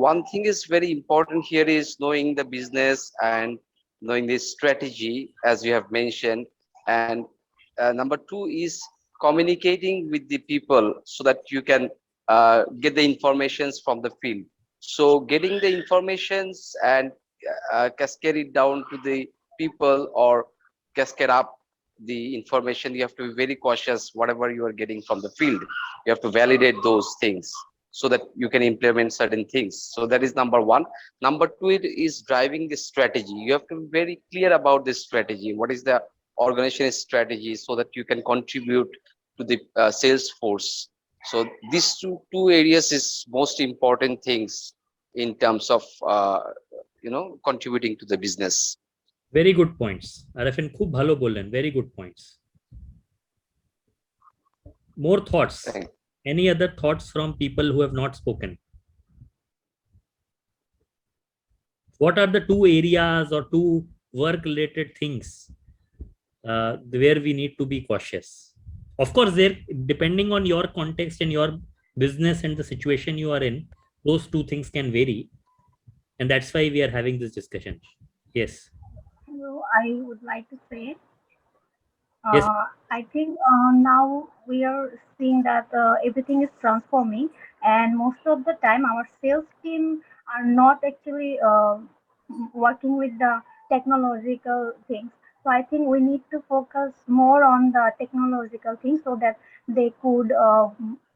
One thing is very important here is knowing the business and knowing the strategy, as you have mentioned. And number 2 is communicating with the people so that you can get the informations from the field. So getting the informations and cascade it down to the people, or cascade up the information. You have to be very cautious whatever you are getting from the field. You have to validate those things so that you can implement certain things. So that is number one. Number two, it is driving the strategy. You have to be very clear about this strategy. What is the organization strategy so that you can contribute to the sales force. So these two areas is most important things in terms of contributing to the business. Very good points. RFN খুব ভালো বললেন. Very good points. More thoughts. Any other thoughts from people who have not spoken? What are the two areas or two work-related things where we need to be cautious? Of course, there, depending on your context and your business and the situation you are in, those two things can vary, and that's why we are having this discussion. Yes. So I would like to say, Yes. I think now we are seeing that everything is transforming, and most of the time our sales team are not actually working with the technological things. So I think we need to focus more on the technological things so that they could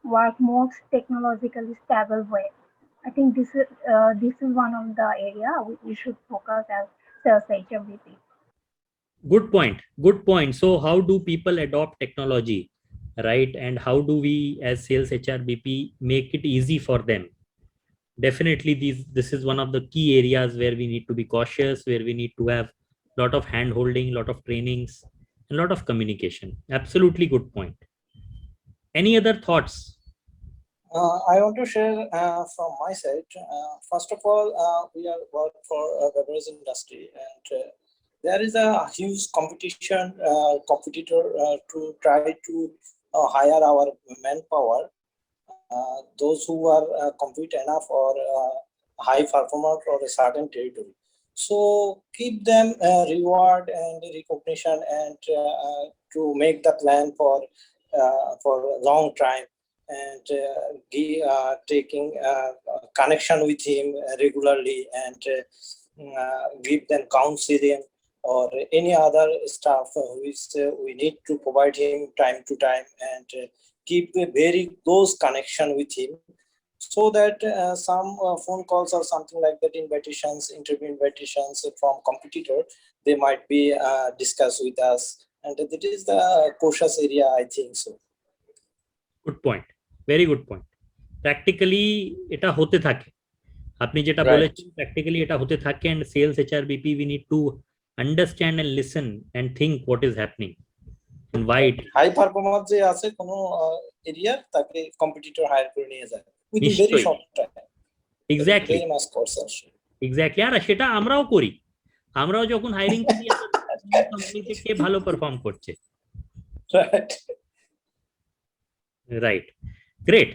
work more technologically stable way. I think this is one of the area we should focus as sales HRBP. Good point. Good point. So how do people adopt technology, right? And how do we as sales HRBP make it easy for them? Definitely this is one of the key areas where we need to be cautious, where we need to have a lot of hand holding, a lot of trainings, and a lot of communication. Absolutely good point. Any other thoughts? I want to share from my side. First of all, we are work for beverage industry, and there is a huge competitor to try to hire our manpower. Those who are compete enough or high performer for a certain territory. So keep them reward and recognition, and to make the plan for long time, and taking connection with him regularly, and give them counseling or any other stuff which we need to provide him time to time, and keep a very close connection with him, so that some phone calls or something like that, interview invitations from competitor, they might be discussed with us, and that is the cautious area, I think so. Good point. Very good point. Practically এটা হতে থাকে, আপনি যেটা বলেছেন, practically এটা হতে থাকে, and sales HRBP we need to understand and listen and think what is happening and why it high performance যে আছে কোন এরিয়া, তাকে কম্পিটিটর হায়ার করে নিয়ে যায় within very short time. Exactly. Very much course. Exactly. আর সেটা আমরাও করি। আমরাও যখন হায়ারিং করি কোম্পানিতে কে ভালো পারফর্ম করছে। Right. Great.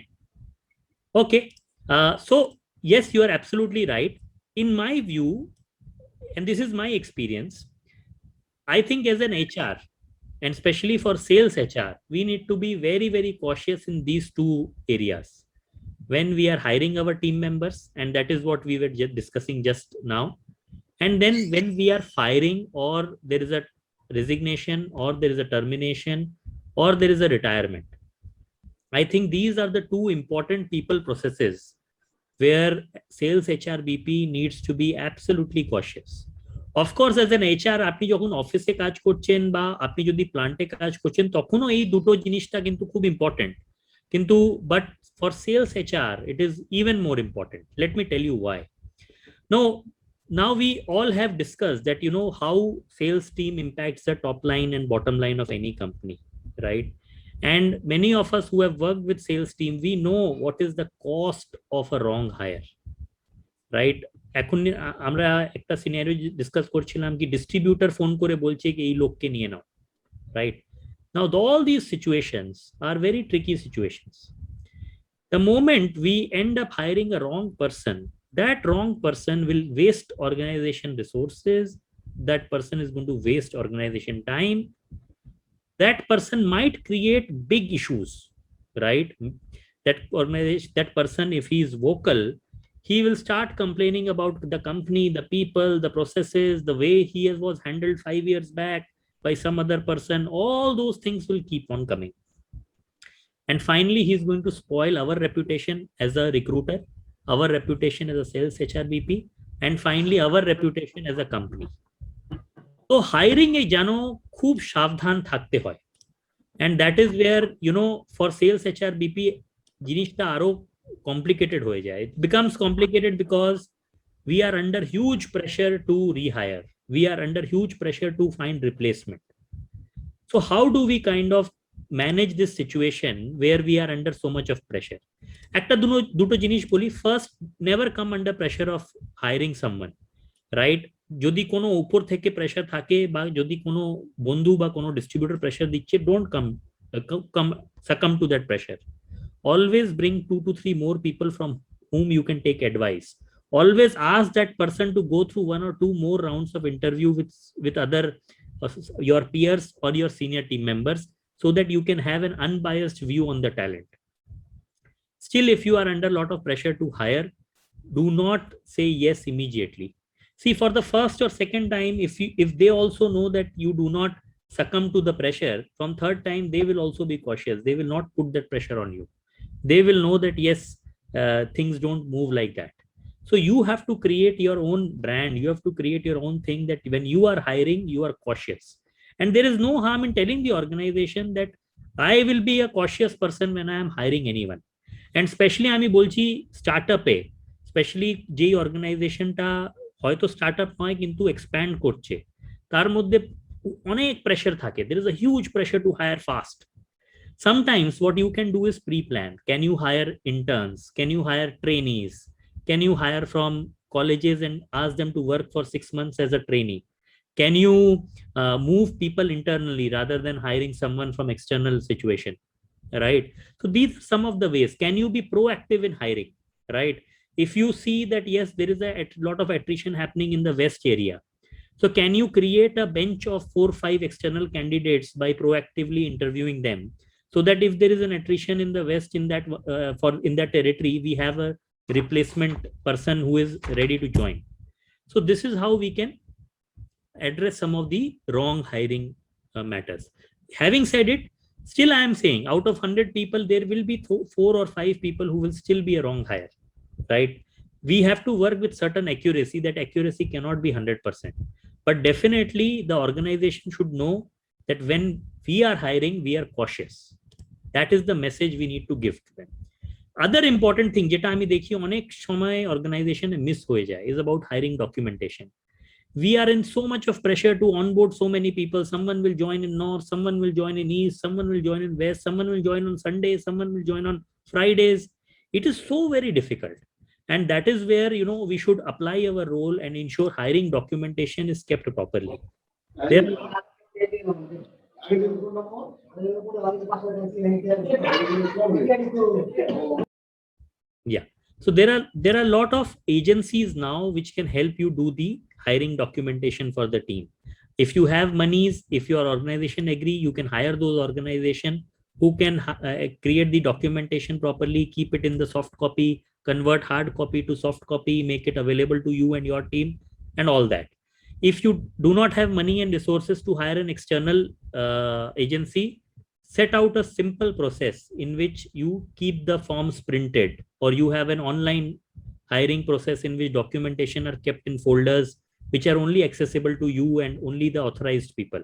Okay. So yes, you are absolutely right. In my view, and this is my experience, I think as an HR, and especially for sales HR, we need to be very, very cautious in these two areas when we are hiring our team members, and that is what we were just discussing just now. And then when we are firing, or there is a resignation, or there is a termination, or there is a retirement. I think these are the two important people processes where sales HRBP needs to be absolutely cautious. Of course, as an HR, আপনি যখন অফিসে কাজ করছেন বা আপনি যদি প্ল্যান্টে কাজ করছেন, তখনও এই দুটো জিনিসটা কিন্তু খুব ইম্পর্টেন্ট। কিন্তু but for sales HR, it is even more important. Let me tell you why. Now we all have discussed that, you know, how sales team impacts the top line and bottom line of any company, right? And many of us who have worked with sales team, we know what is the cost of a wrong hire, right? এখন আমরা একটা scenario discuss করছিলাম কি distributor phone করে বলছে কি এই লোককে নিয়ে নাও, right? Now all these situations are very tricky situations. The moment we end up hiring a wrong person, that wrong person will waste organization resources, that person is going to waste organization time, that person might create big issues, right? That organization, that person, if he is vocal, he will start complaining about the company, the people, the processes, the way he was handled 5 years back, by some other person, all those things will keep on coming. And finally, he's going to spoil our reputation as a recruiter, our reputation as a sales HRBP, and finally our reputation as a company. So hiring a jano khub shavdhan thakte hoy. And that is where, for sales HRBP, jinishta aro complicated hoye jay. It becomes complicated because we are under huge pressure to rehire. We are under huge pressure to find replacement. So how do we kind of manage this situation where we are under so much of pressure? Ekta duto jinish boli, first, never come under pressure of hiring someone, right? যদি কোনো উপর থেকে pressure থাকে বা যদি কোনো বন্ধু বা কোনো ডিস্ট্রিবিউটর প্রেসার দিচ্ছে, don't succumb to that pressure. Always bring 2 to 3 more people from whom you can take advice. Always ask that person to go through 1 or 2 more rounds of interview with other your peers or your senior team members, so that you can have an unbiased view on the talent. Still, if you are under a lot of pressure to hire, do not say yes immediately. See, for the first or second time, if they also know that you do not succumb to the pressure, from third time they will also be cautious. They will not put that pressure on you. They will know that yes, things don't move like that. So you have to create your own brand. You have to create your own thing, that when you are hiring, you are cautious. And there is no harm in telling the organization that I will be a cautious person when I am hiring anyone. And especially আমি বলছি স্টার্টআপে, specially যেই অর্গানাইজেশনটা হয়তো startup নয় কিন্তু expand করছে, তার মধ্যে অনেক প্রেশার থাকে. there is a huge pressure to hire fast. Sometimes what you can do is pre-plan. Can you hire interns? Can you hire trainees? Can you hire from colleges and ask them to work for 6 months as a trainee? Can you move people internally rather than hiring someone from external situation, right? So these are some of the ways. Can you be proactive in hiring, right? If you see that yes, there is a lot of attrition happening in the West area, so can you create a bench of 4 or 5 external candidates by proactively interviewing them, so that if there is an attrition in the West in that territory, we have a replacement person who is ready to join. So this is how we can address some of the wrong hiring matters. Having said it, still I am saying out of 100 people, there will be 4 or 5 people who will still be a wrong hire, right? We have to work with certain accuracy. That accuracy cannot be 100%. But definitely the organization should know that when we are hiring, we are cautious. That is the message we need to give to them. Other important thing যেটা আমি দেখি অনেক সময় অর্গানাইজেশনে miss হয়ে যায় is about hiring documentation. We are in so much of pressure to onboard so many people. Someone will join in North, someone will join in East, someone will join in West, someone will join on Sundays, someone will join on Fridays. It is so very difficult. And that is where, we should apply our role and ensure hiring documentation is kept properly. Yeah. So there are a lot of agencies now which can help you do the hiring documentation for the team. If you have monies, if your organization agree, you can hire those organizations who can create the documentation properly, keep it in the soft copy, convert hard copy to soft copy, make it available to you and your team, and all that. If you do not have money and resources to hire an external agency, set out a simple process in which you keep the forms printed, or you have an online hiring process in which documentation are kept in folders which are only accessible to you and only the authorized people.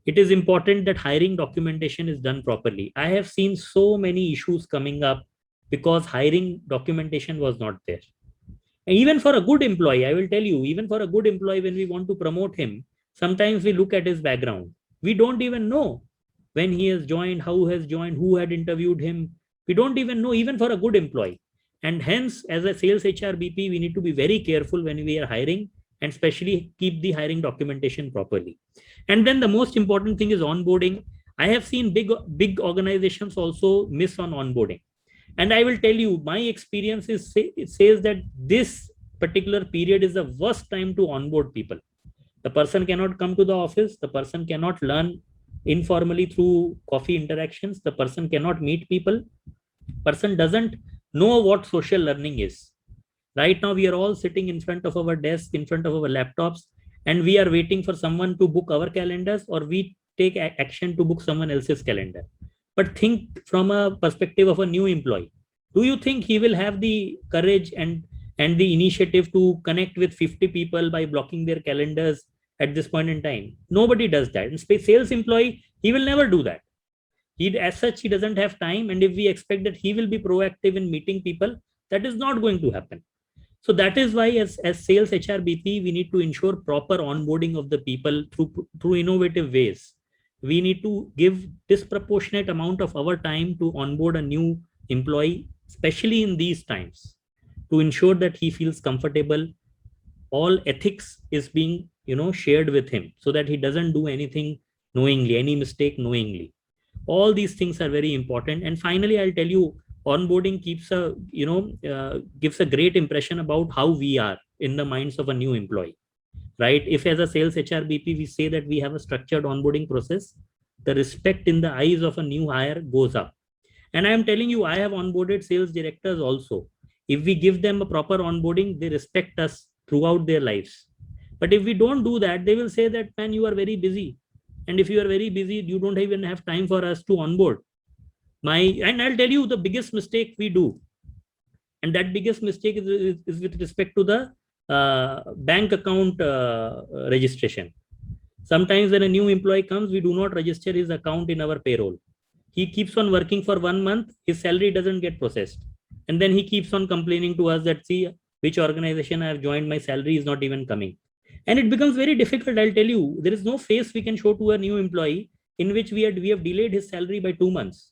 It is important that hiring documentation is done properly. I have seen so many issues coming up because hiring documentation was not there. And even for a good employee, I will tell you, even for a good employee, when we want to promote him, sometimes we look at his background. We don't even know when he has joined, how has joined, who had interviewed him. We don't even know, even for a good employee. And hence, as a sales HRBP, we need to be very careful when we are hiring, and especially keep the hiring documentation properly. And then the most important thing is onboarding. I have seen big organizations also miss on onboarding. And I will tell you, my experience it says that this particular period is the worst time to onboard people. The person cannot come to the office. The person cannot learn informally through coffee interactions. The person cannot meet people. Person doesn't know what social learning is. Right now, we are all sitting in front of our desk, in front of our laptops, and we are waiting for someone to book our calendars, or we take action to book someone else's calendar. But think from a perspective of a new employee. Do you think he will have the courage and the initiative to connect with 50 people by blocking their calendars at this point in time? Nobody does that. And sales employee, he will never do that. As such, he doesn't have time. And if we expect that he will be proactive in meeting people, that is not going to happen. So that is why as sales HRBP, we need to ensure proper onboarding of the people through innovative ways. We need to give disproportionate amount of our time to onboard a new employee, especially in these times, to ensure that he feels comfortable. All ethics is being shared with him, so that he doesn't do anything knowingly, any mistake knowingly. All these things are very important. And finally, I'll tell you, onboarding keeps a gives a great impression about how we are in the minds of a new employee, right? If as a sales HRBP we say that we have a structured onboarding process, the respect in the eyes of a new hire goes up. And I am telling you, I have onboarded sales directors also. If we give them a proper onboarding, they respect us throughout their lives. But if we don't do that, they will say that, man, you are very busy. And if you are very busy, you don't even have time for us to onboard. And I'll tell you the biggest mistake we do. And that biggest mistake is with respect to the bank account registration. Sometimes when a new employee comes, we do not register his account in our payroll. He keeps on working for 1 month, his salary doesn't get processed. And then he keeps on complaining to us that, see, which organization I have joined, my salary is not even coming. And it becomes very difficult, I'll tell you. There is no face we can show to a new employee in which we have delayed his salary by 2 months.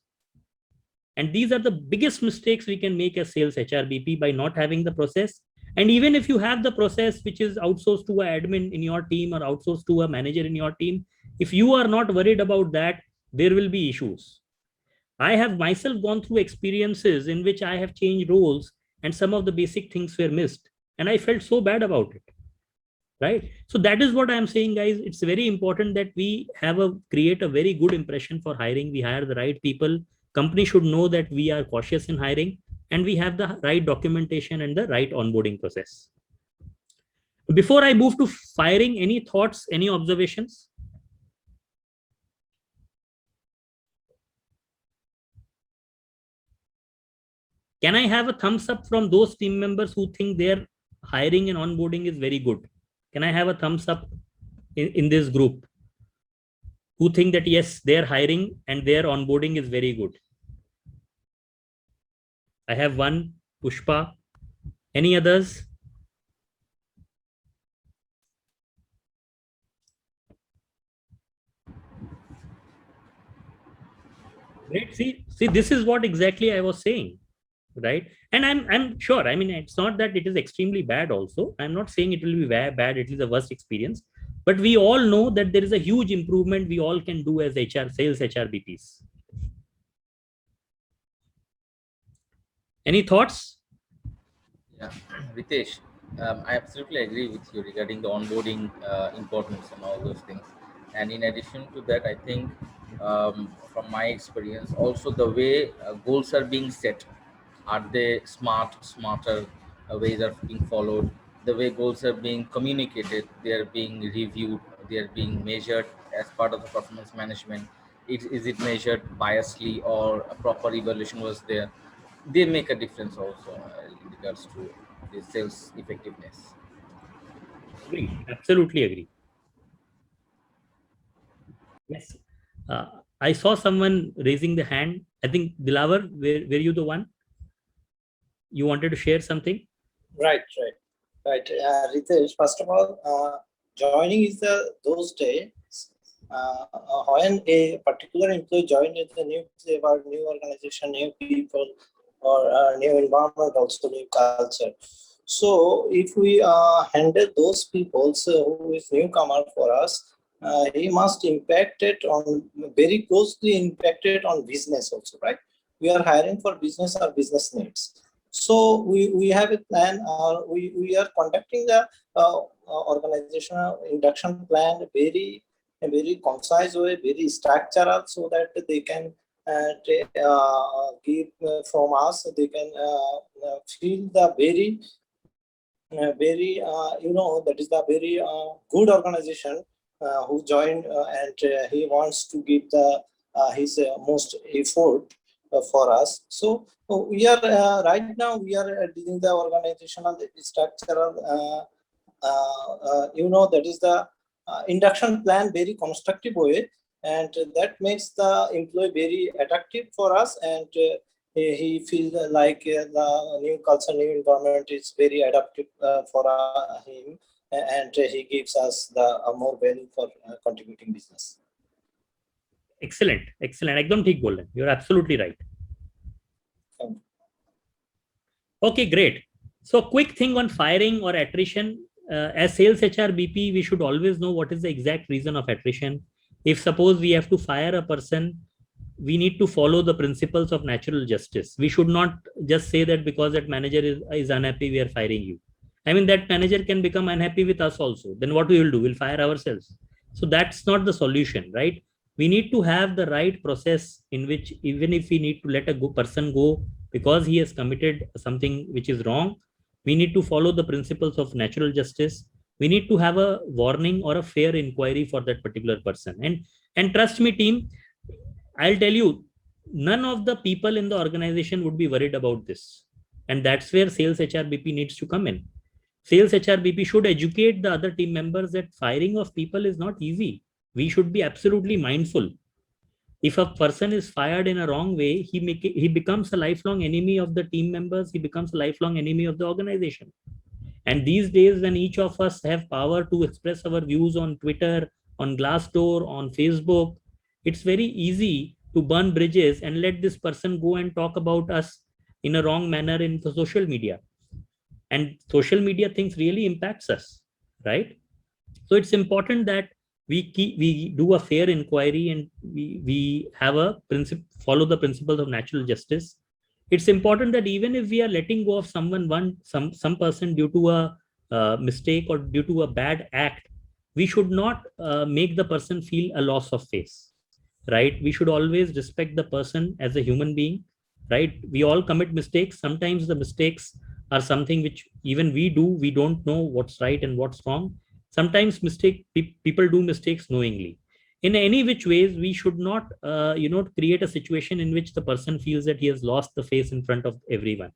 And these are the biggest mistakes we can make as sales HRBP by not having the process. And even if you have the process, which is outsourced to an admin in your team or outsourced to a manager in your team, if you are not worried about that, there will be issues. I have myself gone through experiences in which I have changed roles and some of the basic things were missed. And I felt so bad about it. Right? So that is what I'm saying, guys. It's very important that we create a very good impression for hiring. We hire the right people. Company should know that we are cautious in hiring and we have the right documentation and the right onboarding process. Before I move to firing, any thoughts, any observations? Can I have a thumbs up from those team members who think their hiring and onboarding is very good? Can I have a thumbs up in this group who think that, yes, their hiring and their onboarding is very good? I have one, Pushpa. Any others? Great. See, this is what exactly I was saying, right? And I'm sure, I mean, it's not that it is extremely bad also. I'm not saying it will be bad, it is the worst experience. But we all know that there is a huge improvement we all can do as sales HRBPs. Any thoughts? Yeah, Ritesh, I absolutely agree with you regarding the onboarding importance and all those things. And in addition to that, I think from my experience, also the way goals are being set, are they smarter ways are being followed? The way goals are being communicated, they are being reviewed, they are being measured as part of the performance management. Is it measured biasly or a proper evaluation was there? They make a difference also in regards to the sales effectiveness. Agree. Absolutely agree. Yes. I saw someone raising the hand. I think Dilawar, were you the one? You wanted to share something? Right. Ritesh, first of all, joining is those days when a particular employee joins a new organization, new people, or new environment, also new culture. So if we handle those people who is newcomer for us, he must impact it on very closely impacted on business also, right? We are hiring for business or business needs. So we have a plan. We are conducting the organizational induction plan a very concise way, very structural, so that they can give from us. They can feel the very very, that is the very good organization who joined and he wants to give the his most effort for us. So we are right now we are doing the organizational structural, that is the induction plan very constructive way, and that makes the employee very attractive for us, and he feels like the new culture, new environment is very adaptive for him, and he gives us the more value for contributing business. Excellent, excellent. Ekdam thik bol rahe hain. You're absolutely right. Okay, great. So quick thing on firing or attrition. As sales HR BP, we should always know what is the exact reason of attrition. If suppose we have to fire a person, we need to follow the principles of natural justice. We should not just say that because that manager is unhappy, we are firing you. I mean, that manager can become unhappy with us also. Then what we will do? We'll fire ourselves. So that's not the solution, right? We need to have the right process in which even if we need to let a person go because he has committed something which is wrong, we need to follow the principles of natural justice. We need to have a warning or a fair inquiry for that particular person. And trust me, team, I'll tell you, none of the people in the organization would be worried about this. And that's where sales HRBP needs to come in. Sales HRBP should educate the other team members that firing of people is not easy. We should be absolutely mindful. If a person is fired in a wrong way, he becomes a lifelong enemy of the team members. He becomes a lifelong enemy of the organization. And these days, when each of us have power to express our views on Twitter, on Glassdoor, on Facebook, it's very easy to burn bridges and let this person go and talk about us in a wrong manner in the social media. And social media things really impacts us, right? So it's important that we do a fair inquiry and we have a follow the principles of natural justice. It's important that even if we are letting go of some person due to a mistake or due to a bad act, we should not make the person feel a loss of face, right? We should always respect the person as a human being, right? We all commit mistakes. Sometimes the mistakes are something which even we do. We don't know what's right and what's wrong. Sometimes people do mistakes knowingly. In any which ways, we should not, create a situation in which the person feels that he has lost the face in front of everyone,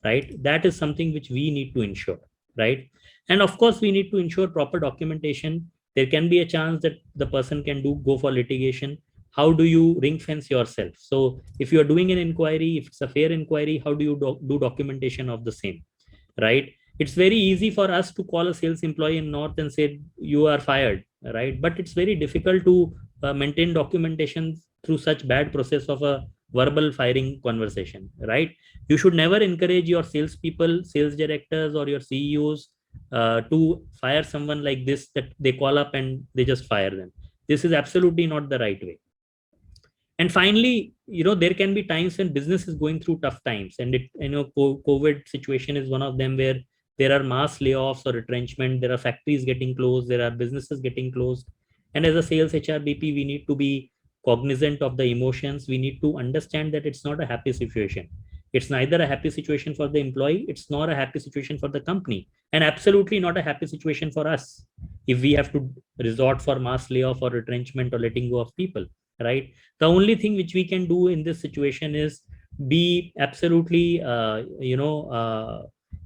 right? That is something which we need to ensure, right? And of course, we need to ensure proper documentation. There can be a chance that the person can go for litigation. How do you ring fence yourself? So if you are doing an inquiry, if it's a fair inquiry, how do you do documentation of the same, right? It's very easy for us to call a sales employee in North and say, you are fired, right? But it's very difficult to maintain documentation through such bad process of a verbal firing conversation, right? You should never encourage your salespeople, sales directors, or your CEOs to fire someone like this, that they call up and they just fire them. This is absolutely not the right way. And finally, there can be times when business is going through tough times, and COVID situation is one of them, where there are mass layoffs or retrenchment. There are factories getting closed. There are businesses getting closed. And as a sales HRBP, we need to be cognizant of the emotions. We need to understand that it's not a happy situation. It's neither a happy situation for the employee. It's not a happy situation for the company, and absolutely not a happy situation for us if we have to resort for mass layoff or retrenchment or letting go of people, right? The only thing which we can do in this situation is be absolutely,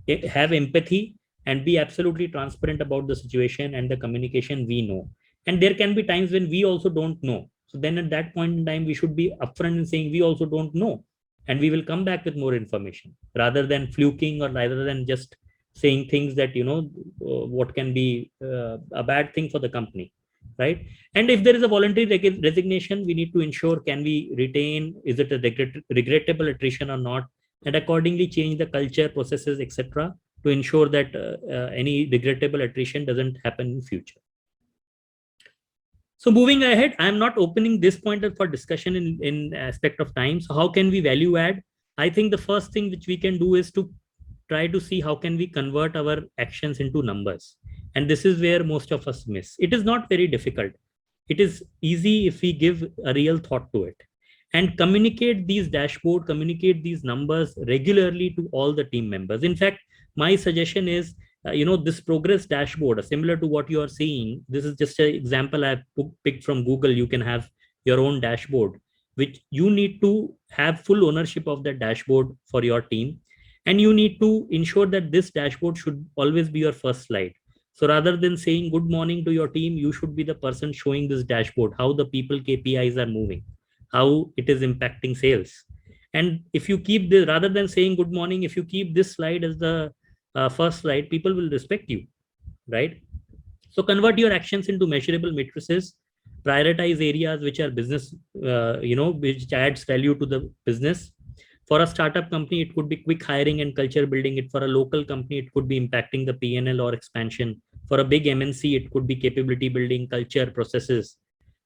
have empathy and be absolutely transparent about the situation and the communication we know. And there can be times when we also don't know. So then at that point in time, we should be upfront in saying we also don't know. And we will come back with more information rather than fluking or rather than just saying things that, what can be a bad thing for the company, right? And if there is a voluntary resignation, we need to ensure, can we retain, is it a regrettable attrition or not? And accordingly change the culture, processes, etc., to ensure that any regrettable attrition doesn't happen in future. So moving ahead, I'm not opening this point for discussion in aspect of time. So how can we value add? I think the first thing which we can do is to try to see how can we convert our actions into numbers. And this is where most of us miss. It is not very difficult. It is easy if we give a real thought to it and communicate these dashboard, communicate these numbers regularly to all the team members. In fact, my suggestion is this progress dashboard, similar to what you are seeing. This is just an example I've picked from Google. You can have your own dashboard, which you need to have full ownership of that dashboard for your team. And you need to ensure that this dashboard should always be your first slide. So rather than saying good morning to your team, you should be the person showing this dashboard, how the people KPIs are moving, how it is impacting sales. And if you keep the, rather than saying good morning, if you keep this slide as the first slide, people will respect you, right? So convert your actions into measurable matrices, prioritize areas which are business, which adds value to the business. For a startup company, it could be quick hiring and culture building. It for a local company, it could be impacting the PNL or expansion. For a big MNC, it could be capability building, culture, processes.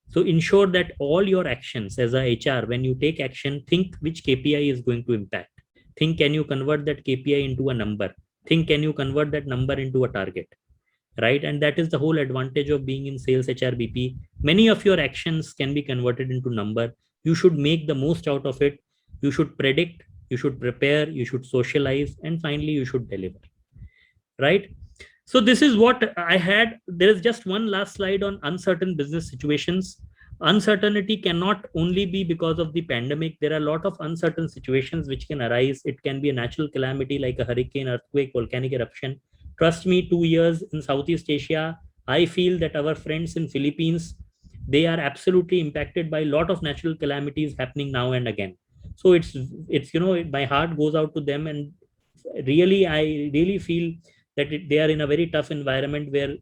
So ensure that all your actions as a HR, when you take action, think which KPI is going to impact. Think, can you convert that KPI into a number? Think, can you convert that number into a target? Right? And that is the whole advantage of being in sales HRBP. Many of your actions can be converted into number. You should make the most out of it. You should predict, you should prepare, you should socialize, and finally you should deliver. Right? So this is what I had. There is just one last slide on uncertain business situations. Uncertainty cannot only be because of the pandemic. There are a lot of uncertain situations which can arise. It can be a natural calamity like a hurricane, earthquake, volcanic eruption. Trust me, 2 years in Southeast Asia, I feel that our friends in Philippines, they are absolutely impacted by a lot of natural calamities happening now and again. So it's my heart goes out to them, and really, I really feel that they are in a very tough environment where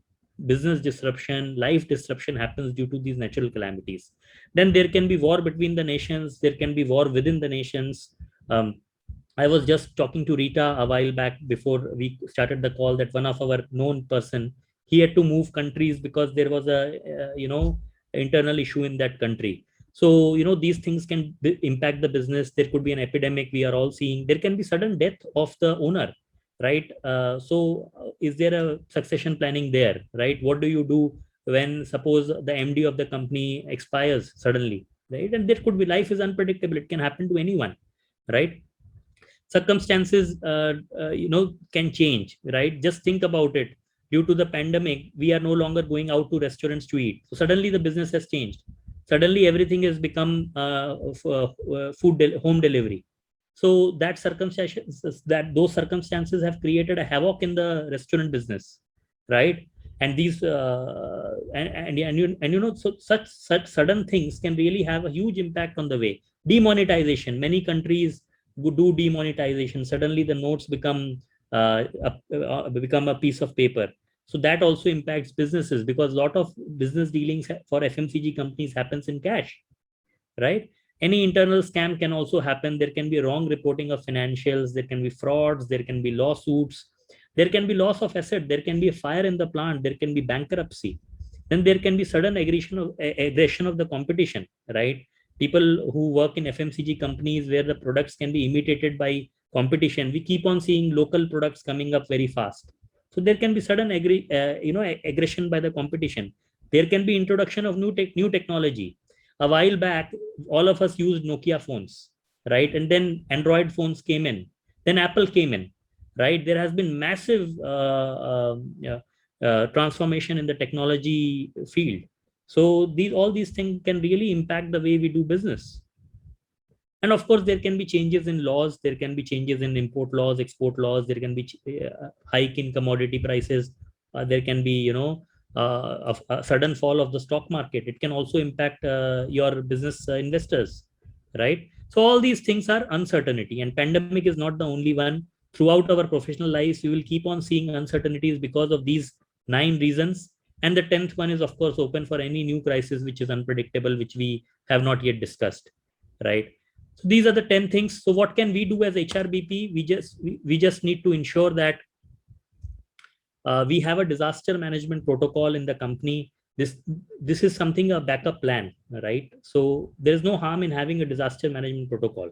business disruption, life disruption happens due to these natural calamities. Then there can be war between the nations. There can be war within the nations. I was just talking to Rita a while back before we started the call that one of our known person, he had to move countries because there was a, internal issue in that country. So, these things can impact the business. There could be an epidemic we are all seeing. There can be sudden death of the owner, right? So is there a succession planning there, right? What do you do when suppose the MD of the company expires suddenly, right? And there could be, life is unpredictable. It can happen to anyone, right? Circumstances, can change, right? Just think about it. Due to the pandemic, we are no longer going out to restaurants to eat. So suddenly the business has changed. Suddenly everything has become home delivery. So that those circumstances have created a havoc in the restaurant business, right? And these so such sudden things can really have a huge impact on the way. Demonetization. Many countries do demonetization. Suddenly the notes become a piece of paper. So that also impacts businesses because a lot of business dealings for FMCG companies happens in cash, right? Any internal scam can also happen. There can be wrong reporting of financials. There can be frauds. There can be lawsuits. There can be loss of asset. There can be a fire in the plant. There can be bankruptcy. Then there can be sudden aggression of the competition, right? People who work in FMCG companies where the products can be imitated by competition. We keep on seeing local products coming up very fast. So there can be sudden aggression by the competition. There can be introduction of new technology. A while back, all of us used Nokia phones, right? And then Android phones came in. Then Apple came in, right? There has been massive transformation in the technology field. So all these things can really impact the way we do business. And of course, there can be changes in laws. There can be changes in import laws, export laws. There can be hike in commodity prices. There can be, a sudden fall of the stock market. It can also impact your business investors, right? So all these things are uncertainty, and pandemic is not the only one. Throughout our professional lives, we will keep on seeing uncertainties because of these 9 reasons. And the 10th one is, of course, open for any new crisis which is unpredictable, which we have not yet discussed, right? So these are the 10 things. So what can we do as HRBP? We just need to ensure that we have a disaster management protocol in the company. This is something, a backup plan, right? So there is no harm in having a disaster management protocol,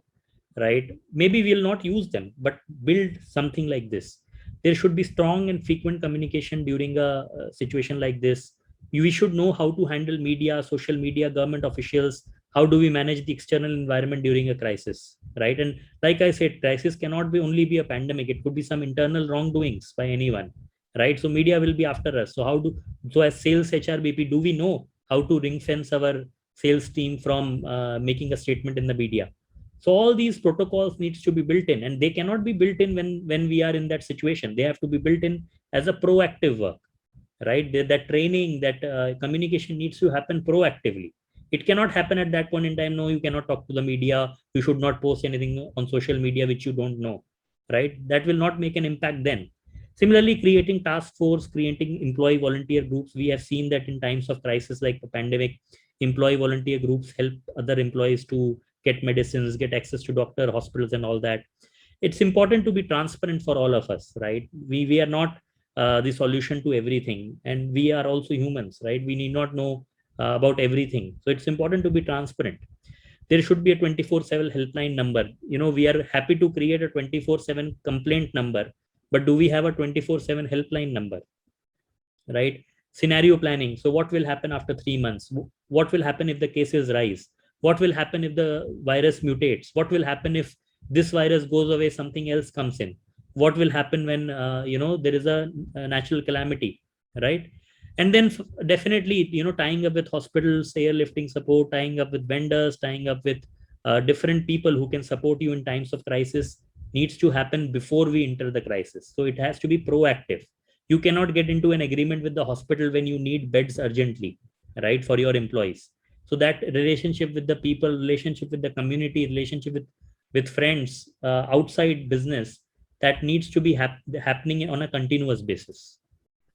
right? Maybe we'll not use them, but build something like this. There should be strong and frequent communication during a situation like this. We should know how to handle media, social media, government officials. How do we manage the external environment during a crisis, right? And like I said, crisis cannot only be a pandemic. It could be some internal wrongdoings by anyone. right? So media will be after us. So as sales HRBP, do we know how to ring fence our sales team from making a statement in the media? So all these protocols needs to be built in, and they cannot be built in when we are in that situation. They have to be built in as a proactive work, right? That training, that communication needs to happen proactively. It cannot happen at that point in time. No, you cannot talk to the media. You should not post anything on social media which you don't know, right? That will not make an impact then. Similarly, creating task force, creating employee volunteer groups. We have seen that in times of crisis like the pandemic, employee volunteer groups help other employees to get medicines, get access to doctor, hospitals, and all that. It's important to be transparent for all of us, right? We are not the solution to everything, and we are also humans, right? We need not know about everything. So it's important to be transparent. There should be a 24/7 helpline number. We are happy to create a 24/7 complaint number, but do we have a 24/7 helpline number, right? Scenario planning. So what will happen after 3 months? What will happen if the cases rise? What will happen if the virus mutates? What will happen if this virus goes away, something else comes in? What will happen when there is a natural calamity, right? And then definitely tying up with hospitals, airlifting support, tying up with vendors, tying up with different people who can support you in times of crisis needs to happen before we enter the crisis. So it has to be proactive. You cannot get into an agreement with the hospital when you need beds urgently, right, for your employees. So that relationship with the people, relationship with the community, relationship with friends outside business, that needs to be happening on a continuous basis,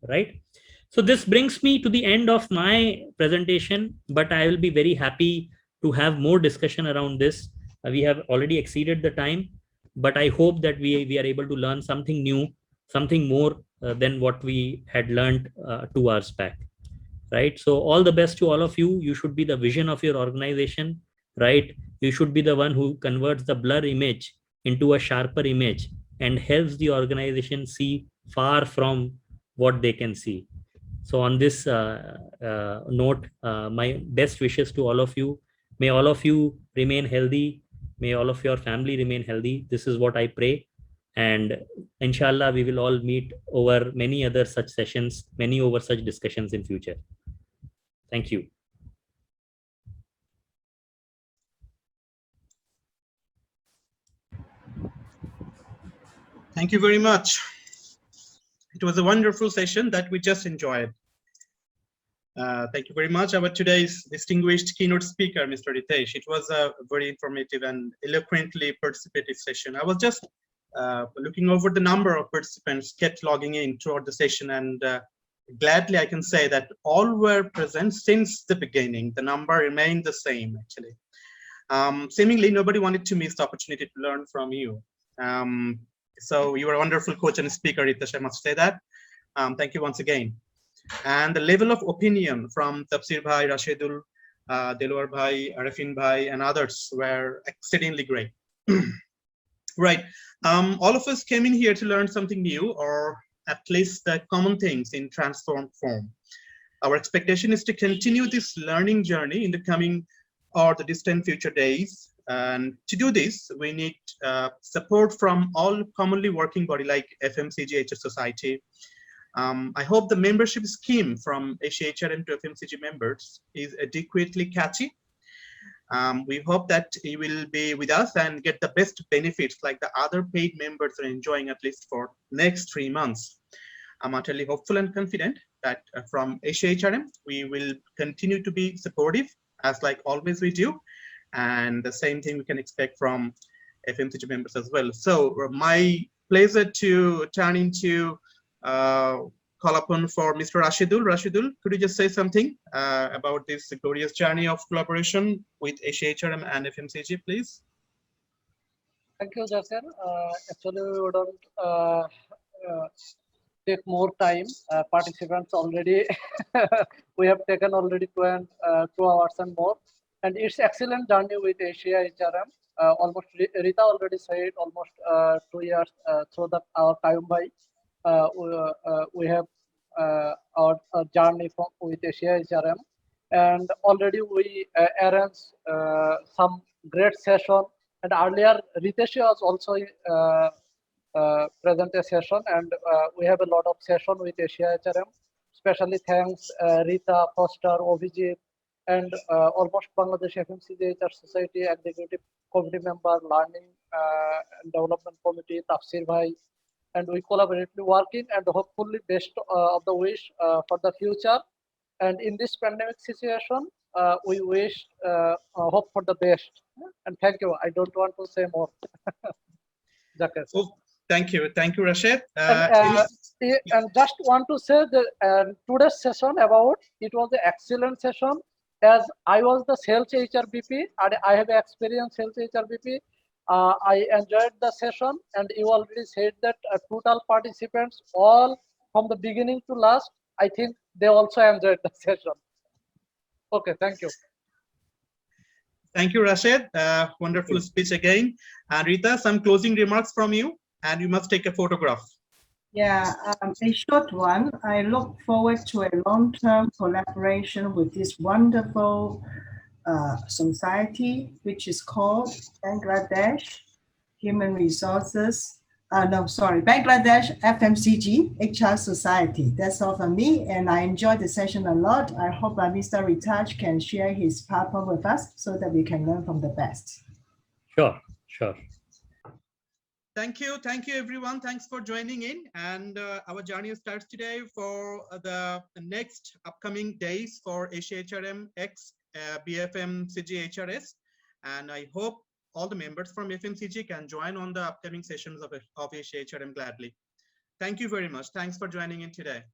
right? So this brings me to the end of my presentation, but I will be very happy to have more discussion around this. We have already exceeded the time, but I hope that we are able to learn something new, something more than what we had learned 2 hours back, right? So all the best to all of you. You should be the vision of your organization, right? You should be the one who converts the blur image into a sharper image and helps the organization see far from what they can see. So on this note, my best wishes to all of you. May all of you remain healthy. May all of your family remain healthy. This is what I pray. And inshallah, we will all meet over many other such sessions, many over such discussions in future. Thank you. Thank you very much. It was a wonderful session that we just enjoyed. Thank you very much. Our today's distinguished keynote speaker, Mr. Ritesh. It was a very informative and eloquently participative session. I was just looking over the number of participants kept logging in throughout the session, and gladly I can say that all were present since the beginning. The number remained the same, actually. Seemingly nobody wanted to miss the opportunity to learn from you. So you are a wonderful coach and speaker, Ritesh, I must say that. Thank you once again. And the level of opinion from Tafsir Bhai, Rashidul, Delwar Bhai, Arifin Bhai, and others were exceedingly great. Right. All of us came in here to learn something new, or at least the common things in transformed form. Our expectation is to continue this learning journey in the coming or the distant future days. And to do this, we need support from all commonly working body like FMCG HR Society. I hope the membership scheme from AsiaHRM to FMCG members is adequately catchy. We hope that you will be with us and get the best benefits like the other paid members are enjoying, at least for next 3 months. I'm utterly hopeful and confident that from AsiaHRM, we will continue to be supportive, as like always we do. And the same thing we can expect from FMCG members as well. So my pleasure to turn into call upon for Mr. Rashidul. Rashidul, could you just say something about this glorious journey of collaboration with AsiaHRM and FMCG, please? Thank you, Jasir. Actually, we wouldn't take more time. Participants already, we have taken already 2 hours and more. And it's excellent journey with AsiaHRM. Almost Rita already said almost 2 years through that our time by. We have our journey with AsiaHRM, and already we arranged some great session. And earlier, Ritesh was also present a session, and we have a lot of session with AsiaHRM. Especially thanks Rita, Foster, Ovijit, and almost Bangladesh FMCG HR Society Executive Committee member, Learning and Development Committee, Tafsir Bhai, and we collaboratively working and hopefully best of the wish for the future. And in this pandemic situation, we wish hope for the best. And thank you. I don't want to say more. Oh, thank you, Rashid. And just want to say that today's session it was an excellent session, as I was the sales HRBP and I have experienced sales HRBP. I enjoyed the session, and you already said that total participants, all from the beginning to last, I think they also enjoyed the session. Okay, thank you. Thank you, Rashid. Wonderful speech again. And Rita, some closing remarks from you, and you must take a photograph. Yeah, a short one. I look forward to a long-term collaboration with this wonderful society, which is called Bangladesh Human Resources. Bangladesh FMCG HR Society. That's all from me, and I enjoyed the session a lot. I hope Mr. Ritaj can share his PowerPoint with us so that we can learn from the best. Sure. Thank you everyone. Thanks for joining in, and our journey starts today for the next upcoming days for AsiaHRM X BFMCG HRS, and I hope all the members from FMCG can join on the upcoming sessions of AsiaHRM gladly. Thank you very much. Thanks for joining in today.